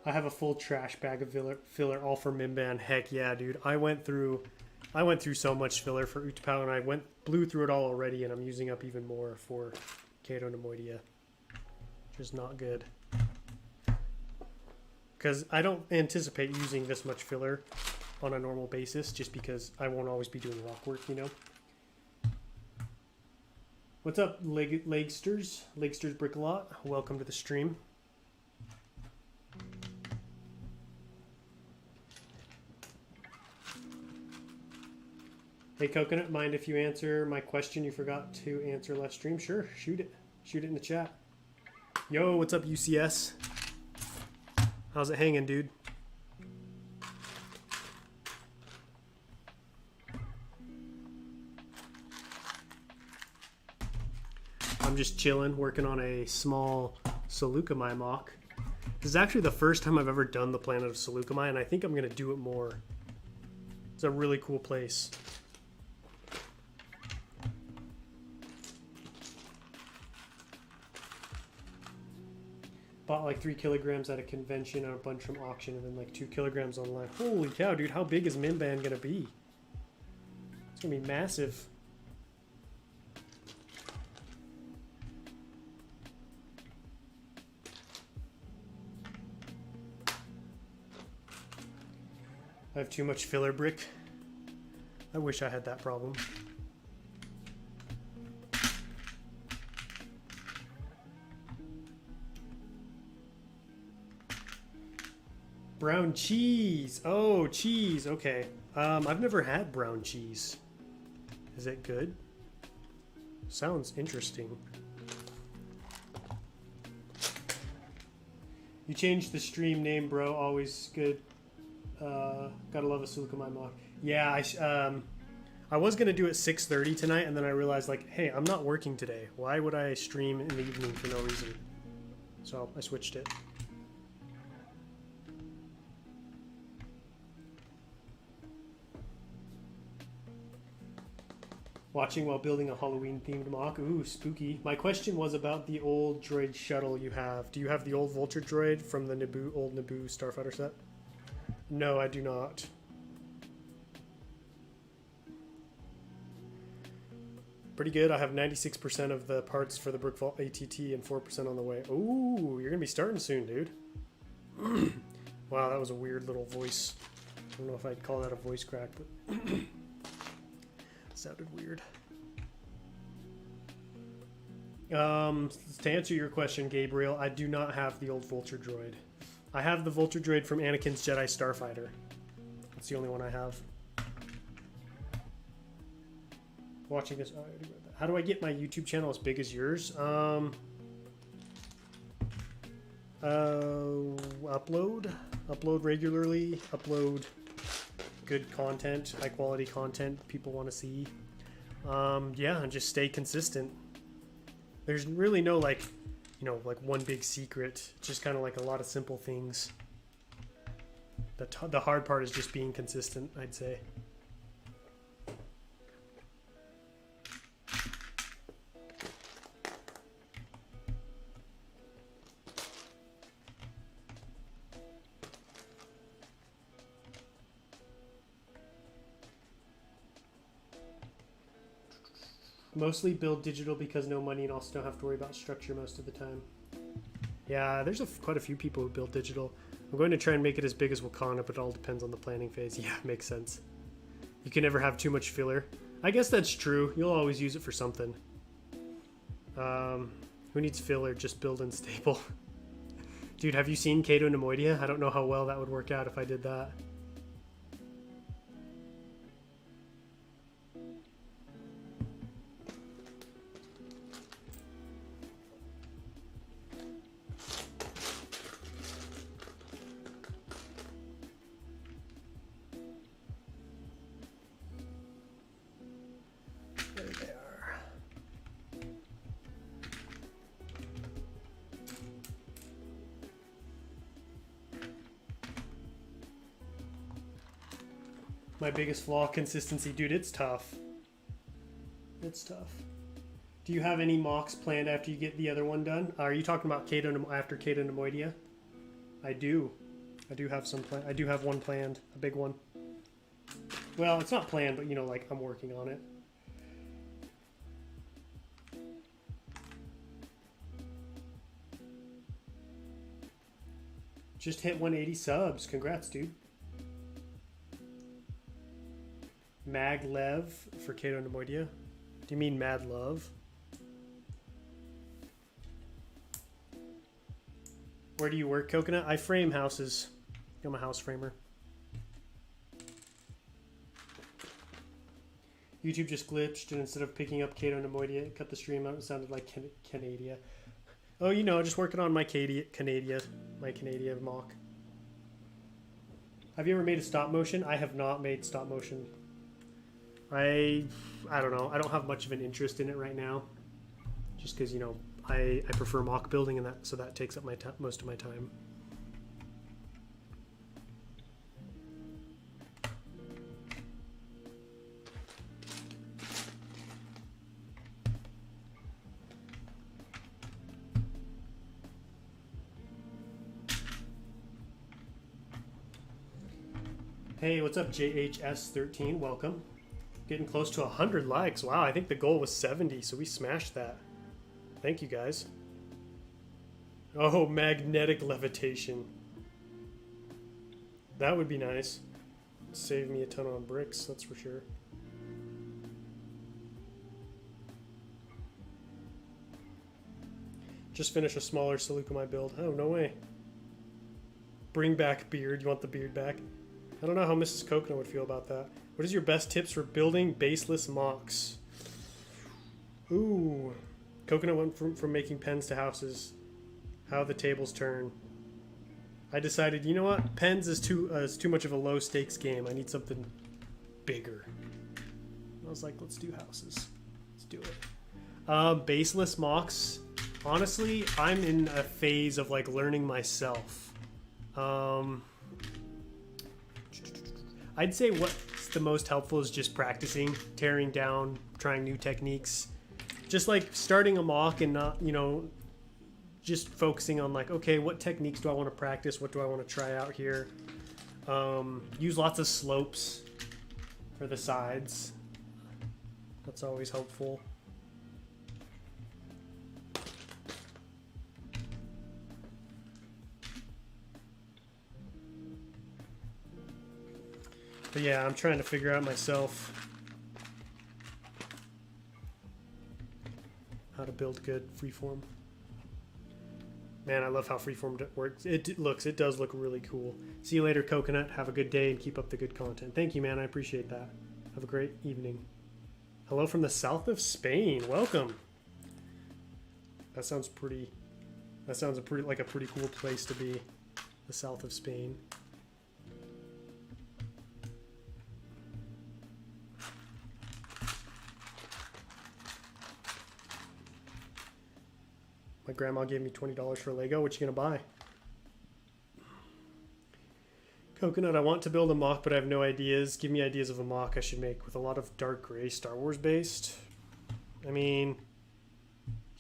I have a full trash bag of filler all for Mimban. Heck yeah, dude. I went through so much filler for Utapau, and I blew through it all already, and I'm using up even more for Cato Nemoidia, which is not good. Because I don't anticipate using this much filler on a normal basis, just because I won't always be doing rock work, you know? What's up, Legsters? Legsters Brickalot. Welcome to the stream. Hey, Coconut, mind if you answer my question you forgot to answer last stream? Sure, shoot it. Shoot it in the chat. Yo, what's up, UCS? How's it hanging, dude? I'm just chilling, working on a small Saleucami mock. This is actually the first time I've ever done the planet of Saleucami, and I think I'm going to do it more. It's a really cool place. Bought like 3 kilograms at a convention and a bunch from auction, and then like 2 kilograms online. Holy cow, dude, how big is Mimban gonna be? It's gonna be massive. I have too much filler brick. I wish I had that problem. Brown cheese. Oh, cheese. Okay. I've never had brown cheese. Is it good? Sounds interesting. You changed the stream name, bro. Always good. Gotta love a Saleucami mock. Yeah, I was gonna do it 6:30 tonight, and then I realized, like, hey, I'm not working today. Why would I stream in the evening for no reason? So I switched it. Watching while building a Halloween-themed mock. Ooh, spooky. My question was about the old droid shuttle you have. Do you have the old Vulture droid from the old Naboo Starfighter set? No, I do not. Pretty good. I have 96% of the parts for the Brick Vault ATT and 4% on the way. Ooh, you're going to be starting soon, dude. Wow, that was a weird little voice. I don't know if I'd call that a voice crack, but... sounded weird. To answer your question, Gabriel, I do not have the old Vulture droid. I have the Vulture droid from Anakin's Jedi Starfighter. It's the only one I have. Watching this. Oh, I already read that. How do I get my YouTube channel as big as yours? Upload regularly. Upload good content, high quality content people want to see. Yeah, and just stay consistent. There's really no like, you know, like one big secret. Just kind of like a lot of simple things. The hard part is just being consistent, I'd say. Mostly build digital because no money and also don't have to worry about structure most of the time. Yeah, there's quite a few people who build digital. I'm going to try and make it as big as Wakanda, but it all depends on the planning phase. Yeah, makes sense. You can never have too much filler. I guess that's true. You'll always use it for something. Who needs filler? Just build and stable. Dude, have you seen Cato Nemoidia? I don't know how well that would work out if I did that. My biggest flaw, consistency. Dude, it's tough. It's tough. Do you have any mocks planned after you get the other one done? Are you talking about after Cato Nemoidia? I do. I do have some I do have one planned, a big one. Well, it's not planned, but you know, like I'm working on it. Just hit 180 subs. Congrats, dude. Maglev for Cato Nemoidia. Do you mean Mad Love? Where do you work, Coconut? I frame houses. I'm a house framer. YouTube just glitched, and instead of picking up Cato Nemoidia, it cut the stream out and sounded like Canadia. Oh, you know, just working on my Canadia mock. Have you ever made a stop motion? I have not made stop motion. I don't know. I don't have much of an interest in it right now, just because, you know, I prefer mock building, and so that takes up most of my time. Hey, what's up, JHS13? Welcome. Getting close to 100 likes. Wow, I think the goal was 70, so we smashed that. Thank you, guys. Oh, magnetic levitation. That would be nice. Save me a ton on bricks, that's for sure. Just finished a smaller Saleucami build. Oh, no way. Bring back beard. You want the beard back? I don't know how Mrs. Coconut would feel about that. What is your best tips for building baseless mocks? Ooh. Coconut went from making pens to houses. How the tables turn. I decided, you know what? Pens is too much of a low stakes game. I need something bigger. I was like, let's do houses. Let's do it. Baseless mocks. Honestly, I'm in a phase of like learning myself. I'd say what's the most helpful is just practicing, tearing down, trying new techniques. Just like starting a mock and not, you know, just focusing on like, okay, what techniques do I want to practice? What do I want to try out here? Use lots of slopes for the sides. That's always helpful. But yeah, I'm trying to figure out myself how to build good freeform. Man, I love how freeform works. It does look really cool. See you later, Coconut. Have a good day and keep up the good content. Thank you, man. I appreciate that. Have a great evening. Hello from the south of Spain. Welcome. That sounds pretty. That sounds like a pretty cool place to be. The south of Spain. My grandma gave me $20 for Lego. What you gonna buy? Coconut, I want to build a mock, but I have no ideas. Give me ideas of a mock I should make with a lot of dark gray Star Wars based. I mean,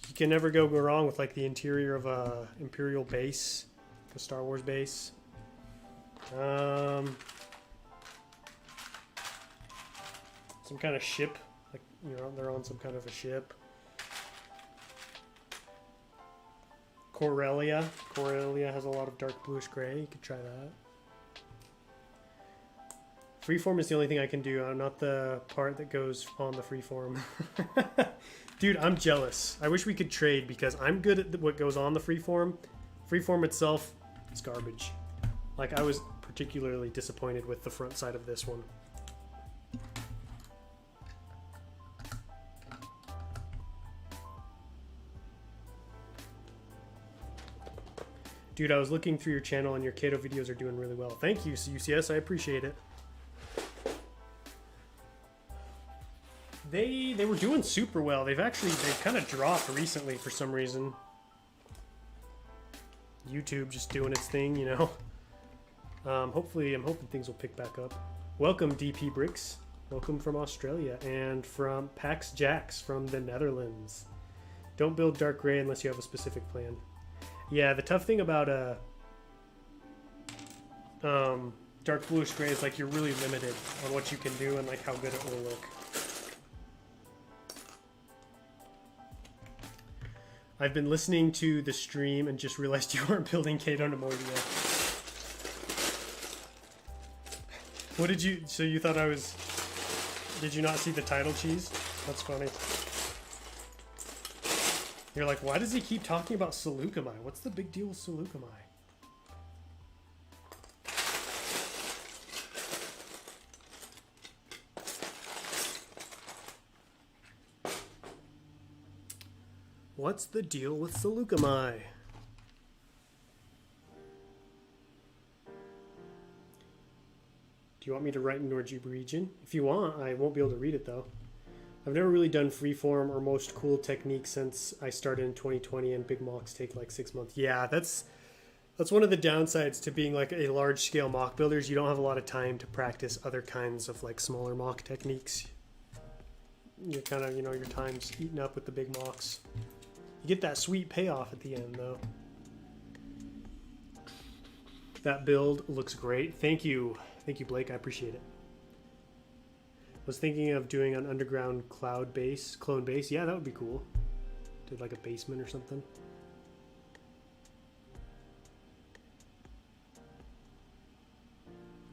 you can never go wrong with like the interior of a Imperial base, a Star Wars base. Some kind of ship, like, you know, they're on some kind of a ship. Corellia has a lot of dark bluish gray. You could try that. Freeform is the only thing I can do. I'm not the part that goes on the freeform. Dude, I'm jealous. I wish we could trade because I'm good at what goes on the freeform. Freeform itself is garbage. Like, I was particularly disappointed with the front side of this one. Dude, I was looking through your channel and your Kato videos are doing really well. Thank you, UCS. I appreciate it. They were doing super well. They've kind of dropped recently for some reason. YouTube just doing its thing, you know. Hopefully, I'm hoping things will pick back up. Welcome, DP Bricks. Welcome from Australia and from Pax Jax from the Netherlands. Don't build dark gray unless you have a specific plan. Yeah, the tough thing about dark bluish gray is like you're really limited on what you can do and like how good it will look. I've been listening to the stream and just realized you weren't building Kato Nemoidia. What did you... So you thought I was... Did you not see the title, Cheese? That's funny. You're like, why does he keep talking about Saleucami? What's the big deal with Saleucami? What's the deal with Saleucami? Do you want me to write in Norjib region? If you want, I won't be able to read it though. I've never really done freeform or most cool techniques since I started in 2020 and big mocks take like 6 months. Yeah, that's one of the downsides to being like a large scale mock builders. You don't have a lot of time to practice other kinds of like smaller mock techniques. You're kind of, you know, your time's eaten up with the big mocks. You get that sweet payoff at the end though. That build looks great. Thank you. Thank you, Blake. I appreciate it. Was thinking of doing an underground clone base. Yeah, that would be cool. Did like a basement or something.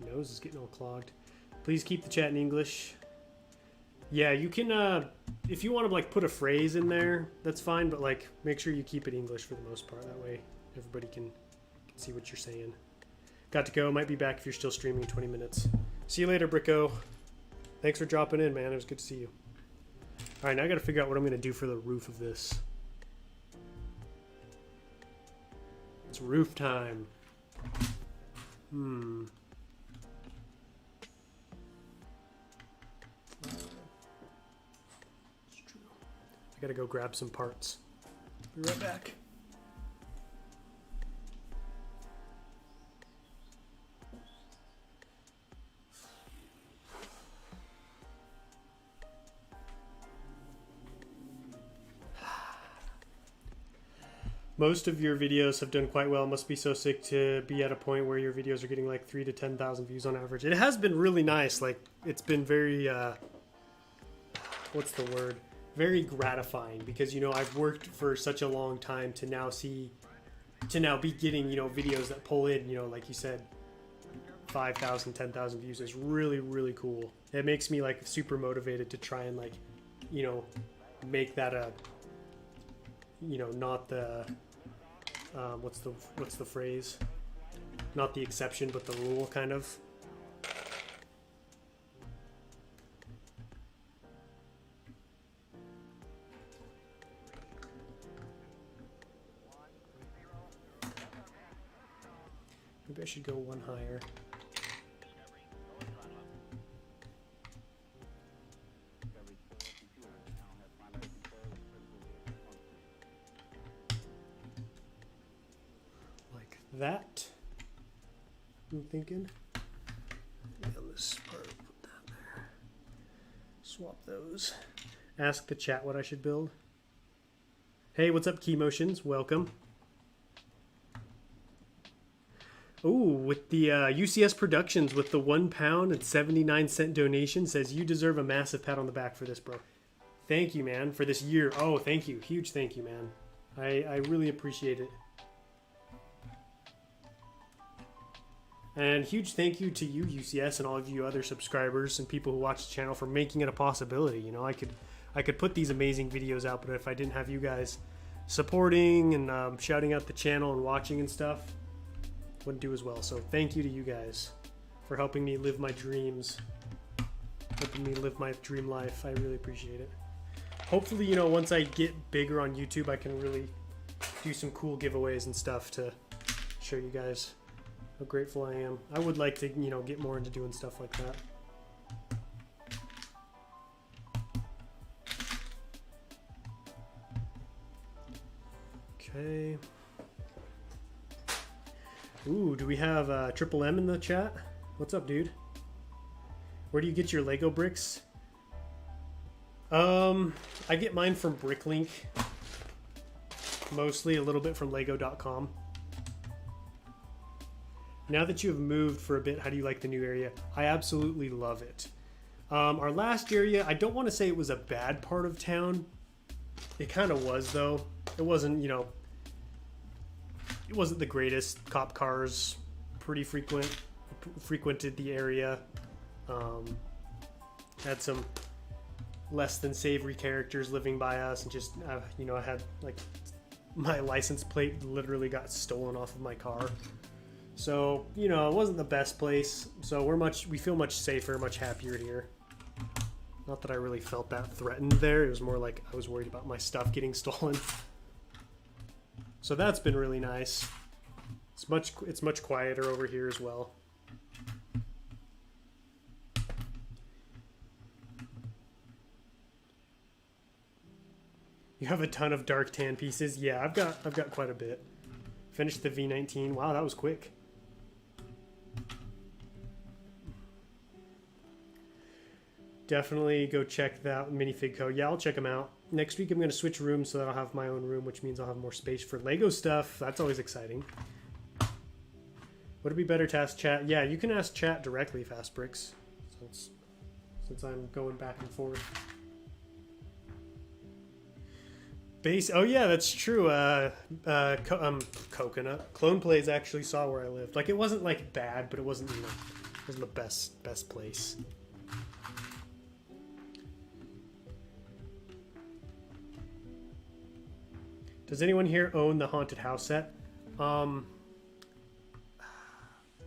Nose is getting all clogged. Please keep the chat in English. Yeah, you can, if you want to like put a phrase in there, that's fine, but like make sure you keep it English for the most part. That way everybody can see what you're saying. Got to go. Might be back if you're still streaming in 20 minutes. See you later, Bricko. Thanks for dropping in, man. It was good to see you. All right, now I got to figure out what I'm going to do for the roof of this. It's roof time. It's true. I got to go grab some parts. Be right back. Most of your videos have done quite well. Must be so sick to be at a point where your videos are getting like 3,000 to 10,000 views on average. It has been really nice. Like, it's been very, what's the word? Very gratifying because, you know, I've worked for such a long time to now be getting, you know, videos that pull in, you know, like you said, 5,000, 10,000 views is really, really cool. It makes me like super motivated to try and like, you know, make that a, you know, not the what's the phrase? Not the exception, but the rule, kind of. Maybe I should go one higher. Like that. I'm thinking. Yeah, this part, put that there. Swap those. Ask the chat what I should build. Hey, what's up, Key Motions? Welcome. Ooh, with the UCS Productions with the £1 and 79-cent donation says you deserve a massive pat on the back for this, bro. Thank you, man, for this year. Oh, thank you. Huge thank you, man. I really appreciate it. And huge thank you to you, UCS, and all of you other subscribers and people who watch the channel for making it a possibility. You know, I could put these amazing videos out, but if I didn't have you guys supporting and shouting out the channel and watching and stuff, wouldn't do as well. So thank you to you guys for helping me live my dreams, helping me live my dream life. I really appreciate it. Hopefully, you know, once I get bigger on YouTube, I can really do some cool giveaways and stuff to show you guys how grateful I am. I would like to, you know, get more into doing stuff like that. Okay. Ooh, do we have Triple M in the chat? What's up, dude? Where do you get your Lego bricks? I get mine from Bricklink. Mostly a little bit from Lego.com. Now that you have moved for a bit, how do you like the new area? I absolutely love it. Our last area, I don't want to say it was a bad part of town. It kind of was, though. It wasn't, you know, it wasn't the greatest. Cop cars pretty frequented the area. Had some less than savory characters living by us, and just you know, I had like my license plate literally got stolen off of my car. So, you know, it wasn't the best place. So we feel much safer, much happier here. Not that I really felt that threatened there. It was more like I was worried about my stuff getting stolen. So that's been really nice. It's much quieter over here as well. You have a ton of dark tan pieces. Yeah, I've got quite a bit. Finished the V19. Wow, that was quick. Definitely go check that minifig co. Yeah, I'll check them out. Next week I'm going to switch rooms so that I'll have my own room, which means I'll have more space for Lego stuff. That's always exciting. Would it be better to ask chat? Yeah, you can ask chat directly, Fast Bricks, since I'm going back and forth. Base. Oh yeah, that's true. Coconut. Clone Plays actually saw where I lived. Like, it wasn't like bad, but it wasn't, you know, it wasn't the best place. Does anyone here own the Haunted House set?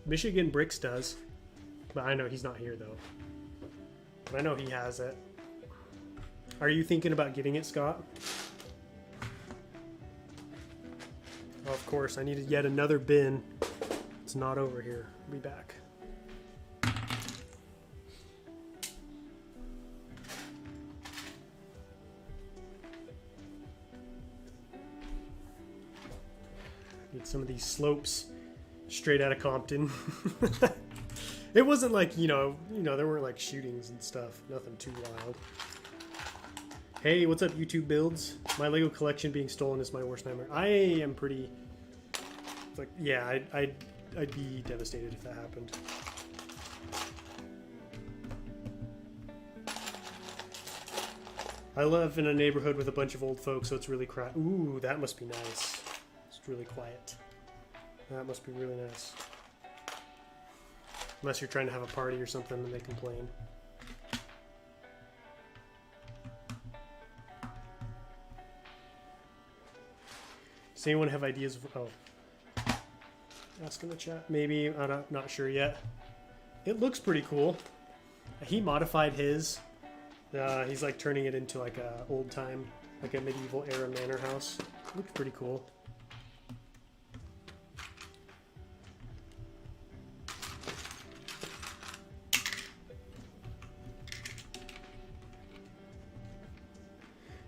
Michigan Bricks does, but I know he's not here though. But I know he has it. Are you thinking about getting it, Scott? Oh, of course, I needed yet another bin. It's not over here. I'll be back. Need some of these slopes straight out of Compton. It wasn't like, you know, there weren't like shootings and stuff. Nothing too wild. Hey, what's up, YouTube builds? My Lego collection being stolen is my worst nightmare. I am pretty, like, yeah, I'd be devastated if that happened. I live in a neighborhood with a bunch of old folks, so it's really quiet. Ooh, that must be nice. It's really quiet. That must be really nice. Unless you're trying to have a party or something and they complain. Does anyone have ideas of... Oh. Ask in the chat. Maybe. I'm not sure yet. It looks pretty cool. He modified his. He's like turning it into like a old time, like a medieval era manor house. Looks pretty cool.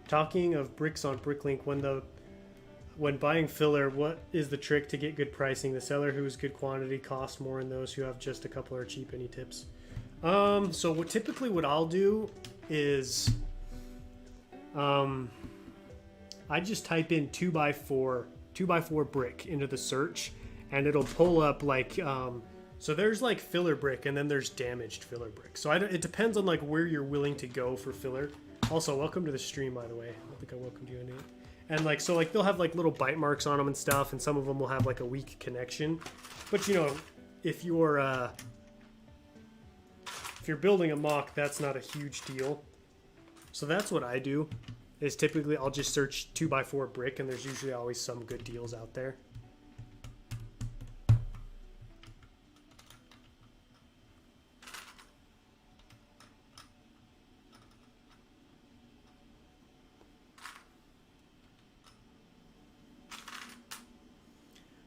Talking of bricks on Bricklink, when buying filler, what is the trick to get good pricing? The seller who is good quantity costs more than those who have just a couple are cheap. Any tips? So typically what I'll do is I just type in 2x4 brick into the search, and it'll pull up like so there's like filler brick and then there's damaged filler brick. So it depends on like where you're willing to go for filler. Also, welcome to the stream, by the way. I don't think I welcomed you in it. And like, so like they'll have like little bite marks on them and stuff, and some of them will have like a weak connection. But you know, if you're building a mock, that's not a huge deal. So that's what I do, is typically I'll just search 2x4 brick, and there's usually always some good deals out there.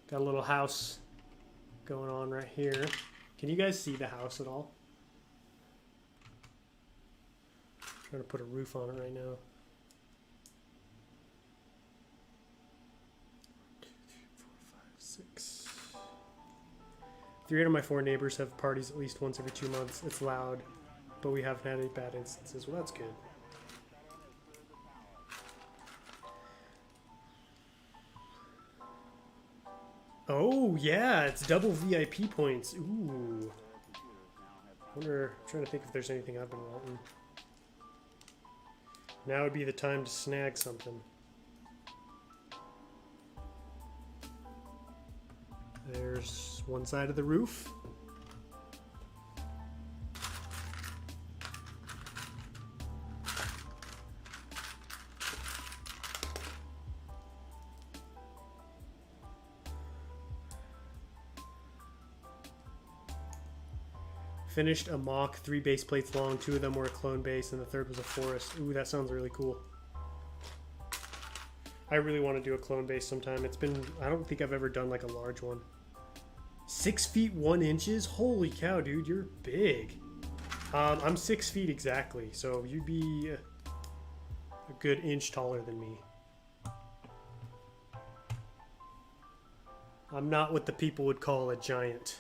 Got a little house going on right here. Can you guys see the house at all? I'm trying to put a roof on it right now. 1, 2, 3, 4, 5, 6. 3 out of my 4 neighbors have parties at least once every 2 months. It's loud, but we haven't had any bad instances. Well, that's good. Oh, yeah, it's double VIP points. Ooh. I'm trying to think if there's anything I've been wanting. Now would be the time to snag something. There's one side of the roof. Finished a mock, 3 base plates long, 2 of them were a clone base, and the 3rd was a forest. Ooh, that sounds really cool. I really want to do a clone base sometime. It's been, I don't think I've ever done like a large one. 6 feet 1 inches? Holy cow, dude, you're big. I'm 6 feet exactly, so you'd be a good inch taller than me. I'm not what the people would call a giant.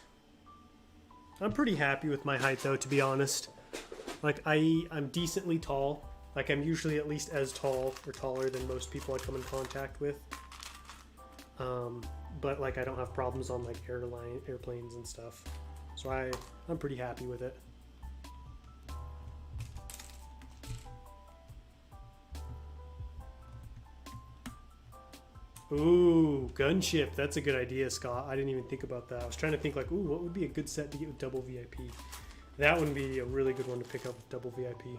I'm pretty happy with my height, though, to be honest. Like, I'm decently tall. Like, I'm usually at least as tall or taller than most people I come in contact with. But, like, I don't have problems on, like, airplanes and stuff. So I'm pretty happy with it. Ooh, gunship. That's a good idea, Scott. I didn't even think about that. I was trying to think like, ooh, what would be a good set to get with double VIP? That would be a really good one to pick up with double VIP.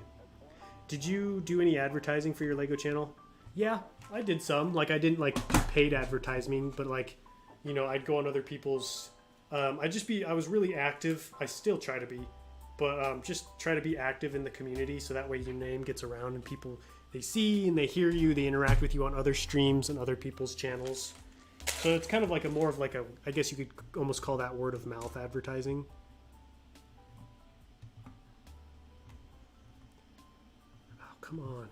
Did you do any advertising for your Lego channel? Yeah, I did some. Like, I didn't like do paid advertising, but like, you know, I'd go on other people's. I was really active. I still try to be, but just try to be active in the community so that way your name gets around and people. They see and they hear you, they interact with you on other streams and other people's channels. So it's kind of like I guess you could almost call that word of mouth advertising. Oh, come on.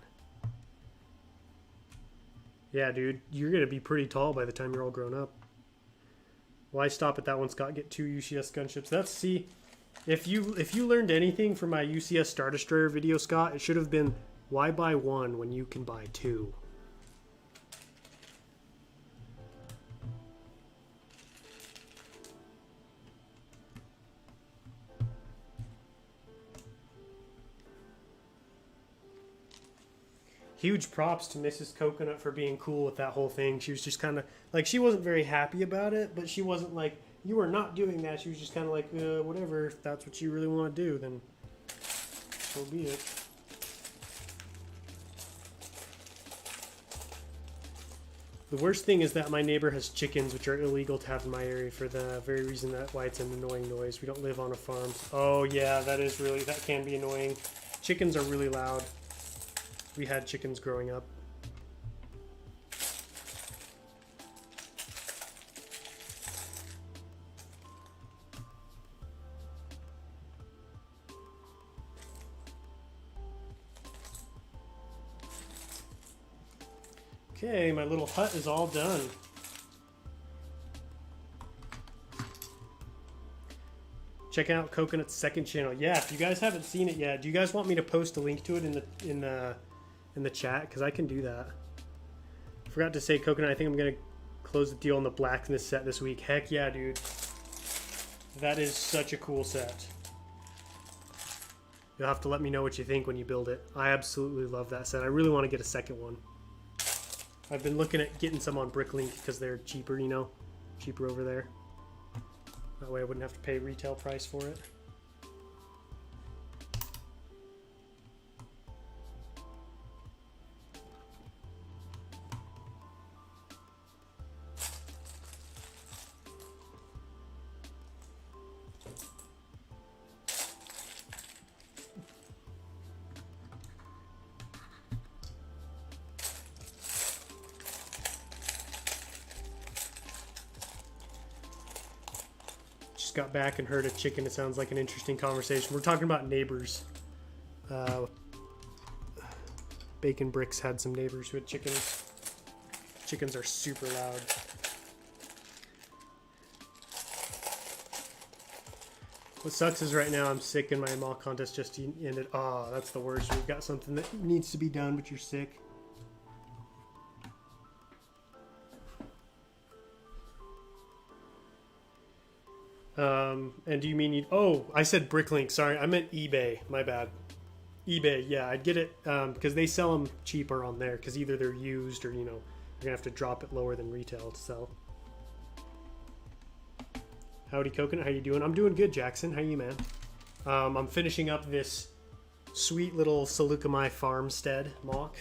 Yeah, dude, you're going to be pretty tall by the time you're all grown up. Why stop at that one, Scott? Get 2 UCS gunships. See, if you learned anything from my UCS Star Destroyer video, Scott, it should have been, why buy 1 when you can buy 2? Huge props to Mrs. Coconut for being cool with that whole thing. She was just kind of, like, she wasn't very happy about it, but she wasn't like, you are not doing that. She was just kind of like, whatever, if that's what you really want to do, then so be it. The worst thing is that my neighbor has chickens, which are illegal to have in my area for the very reason that why it's an annoying noise. We don't live on a farm. Oh yeah, that can be annoying. Chickens are really loud. We had chickens growing up. Okay, my little hut is all done. Check out Coconut's second channel. Yeah, if you guys haven't seen it yet, do you guys want me to post a link to it in the chat? Because I can do that. I forgot to say, Coconut, I think I'm gonna close the deal on the blacksmith set this week. Heck yeah, dude. That is such a cool set. You'll have to let me know what you think when you build it. I absolutely love that set. I really want to get a second one. I've been looking at getting some on Bricklink because they're cheaper, you know, cheaper over there. That way I wouldn't have to pay retail price for it. Just got back and heard a chicken. It sounds like an interesting conversation. We're talking about neighbors. Bacon Bricks had some neighbors who had chickens. Chickens are super loud. What sucks is right now I'm sick and my mock contest just ended. Oh, that's the worst. We've got something that needs to be done, but you're sick. And do you mean oh, I said Bricklink. Sorry, I meant eBay. My bad. eBay, yeah, I'd get it because they sell them cheaper on there because either they're used or, you know, you're gonna have to drop it lower than retail to sell. Howdy, Coconut. How you doing? I'm doing good, Jackson. How you, man? I'm finishing up this sweet little Saleucami Farmstead mock.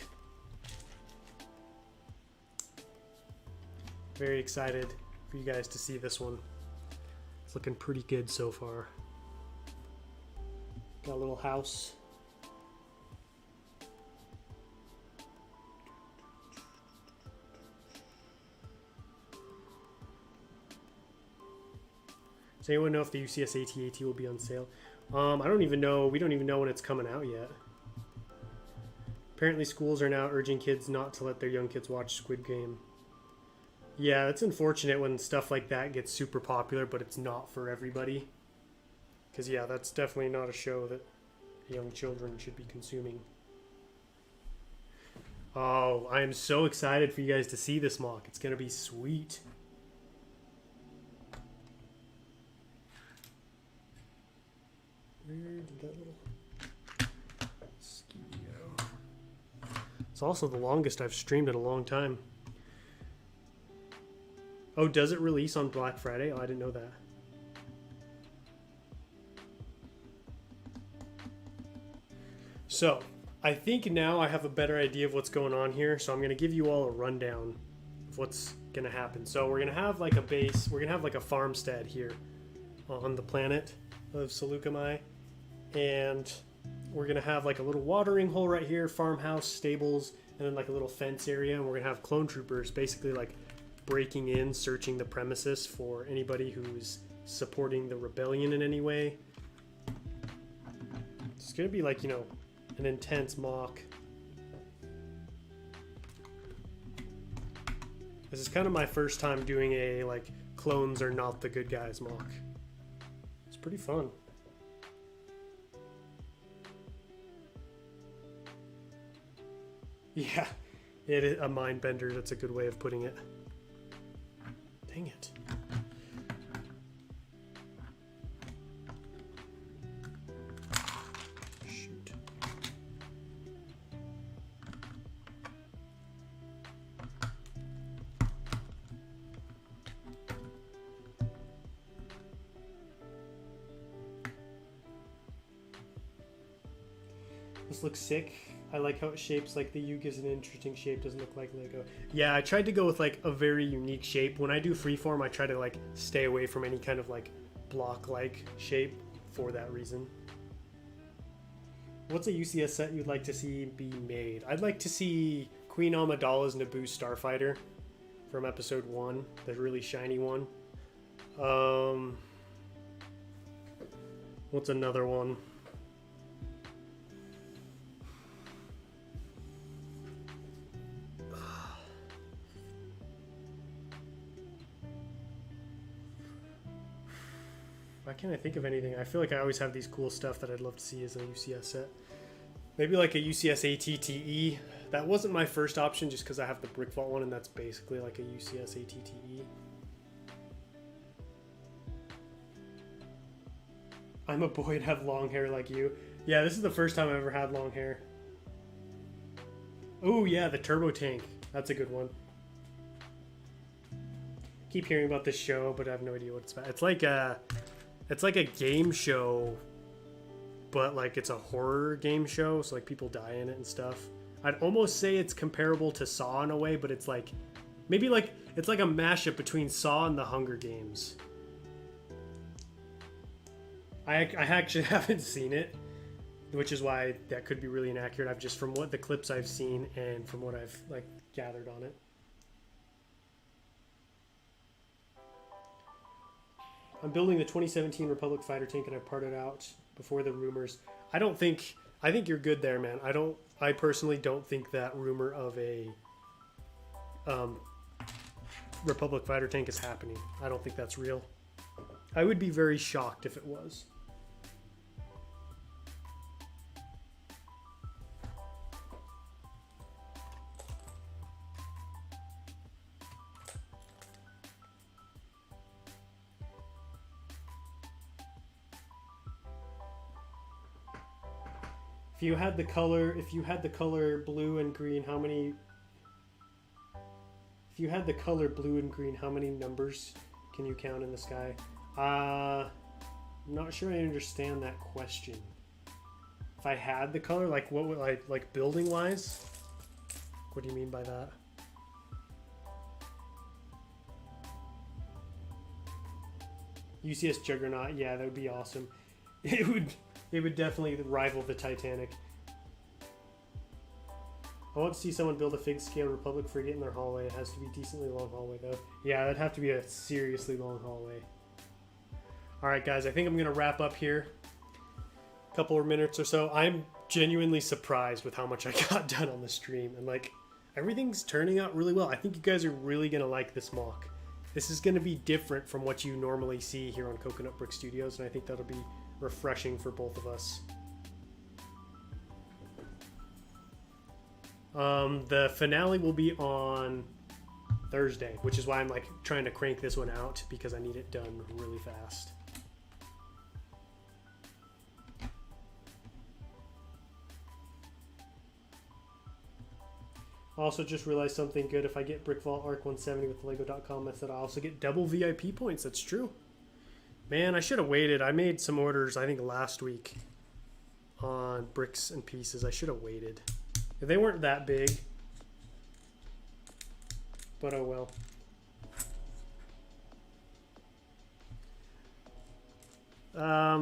Very excited for you guys to see this one. It's looking pretty good so far. Got a little house. Does anyone know if the UCS AT-AT will be on sale? I don't even know. We don't even know when it's coming out yet. Apparently schools are now urging kids not to let their young kids watch Squid Game. Yeah, it's unfortunate when stuff like that gets super popular, but it's not for everybody. Because, yeah, that's definitely not a show that young children should be consuming. Oh, I am so excited for you guys to see this mock. It's going to be sweet. Where did that little ski go? It's also the longest I've streamed in a long time. Oh, does it release on Black Friday? Oh, I didn't know that. So, I think now I have a better idea of what's going on here. So I'm going to give you all a rundown of what's going to happen. So we're going to have like a base. We're going to have like a farmstead here on the planet of Saleucami. And we're going to have like a little watering hole right here, farmhouse, stables, and then like a little fence area. And we're going to have clone troopers basically like breaking in, searching the premises for anybody who's supporting the rebellion in any way. It's going to be like, you know, an intense mock. This is kind of my first time doing a like clones are not the good guys mock. It's pretty fun. Yeah, it is a mind bender. That's a good way of putting it. Dang it. Shoot. This looks sick. I like how it shapes, like the U gives an interesting shape, doesn't look like Lego. Yeah, I tried to go with like a very unique shape. When I do freeform, I try to like stay away from any kind of like block-like shape for that reason. What's a UCS set you'd like to see be made? I'd like to see Queen Amidala's Naboo Starfighter from episode 1, the really shiny one. What's another one? Why can't I think of anything? I feel like I always have these cool stuff that I'd love to see as a UCS set. Maybe like a UCS ATTE. That wasn't my first option just because I have the Brick Vault one and that's basically like a UCS ATTE. I'm a boy and have long hair like you. Yeah, this is the first time I've ever had long hair. Oh yeah, the Turbo Tank. That's a good one. Keep hearing about this show, but I have no idea what it's about. It's like a game show, but like it's a horror game show, so like people die in it and stuff. I'd almost say it's comparable to Saw in a way, but it's like maybe like it's like a mashup between Saw and the Hunger Games. I actually haven't seen it, which is why that could be really inaccurate. I've just from what the clips I've seen and from what I've like gathered on it. I'm building the 2017 Republic fighter tank and I parted out before the rumors. I think you're good there, man. I personally don't think that rumor of a Republic fighter tank is happening. I don't think that's real. I would be very shocked if it was. If you had the color blue and green, how many? If you had the color blue and green, how many numbers can you count in the sky? I'm not sure I understand that question. If I had the color, like what would I like building wise? What do you mean by that? UCS Juggernaut, yeah, that would be awesome. It would definitely rival the Titanic. I want to see someone build a fig scale Republic frigate in their hallway. It has to be a decently long hallway though. Yeah, it'd have to be a seriously long hallway. Alright guys, I think I'm going to wrap up here. A couple more minutes or so. I'm genuinely surprised with how much I got done on the stream. And like, everything's turning out really well. I think you guys are really going to like this mock. This is going to be different from what you normally see here on Coconut Brick Studios. And I think that'll be refreshing for both of us. The finale will be on Thursday, which is why I'm like trying to crank this one out because I need it done really fast. Also just realized something good. If I get Brick Vault Arc 170 with Lego.com method, I also get double VIP points. That's true. Man, I should have waited. I made some orders, I think, last week on bricks and pieces. I should have waited. They weren't that big. But oh well.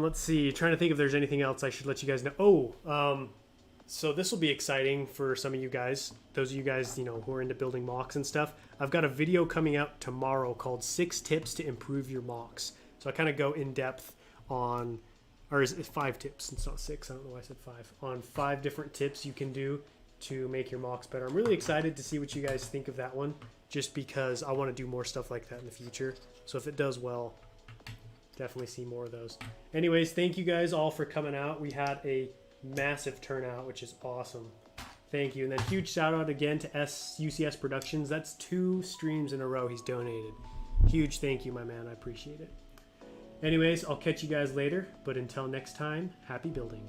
Let's see. Trying to think if there's anything else I should let you guys know. So this will be exciting for some of you guys. Those of you guys, you know, who are into building mocks and stuff. I've got a video coming out tomorrow called 6 Tips to Improve Your Mocks. So I kind of go in depth on, or is it 5 tips? It's not 6. I don't know why I said 5. On 5 different tips you can do to make your mocks better. I'm really excited to see what you guys think of that one, just because I want to do more stuff like that in the future. So if it does well, definitely see more of those. Anyways, thank you guys all for coming out. We had a massive turnout, which is awesome. Thank you. And then huge shout out again to UCS Productions. That's 2 streams in a row he's donated. Huge thank you, my man. I appreciate it. Anyways, I'll catch you guys later, but until next time, happy building.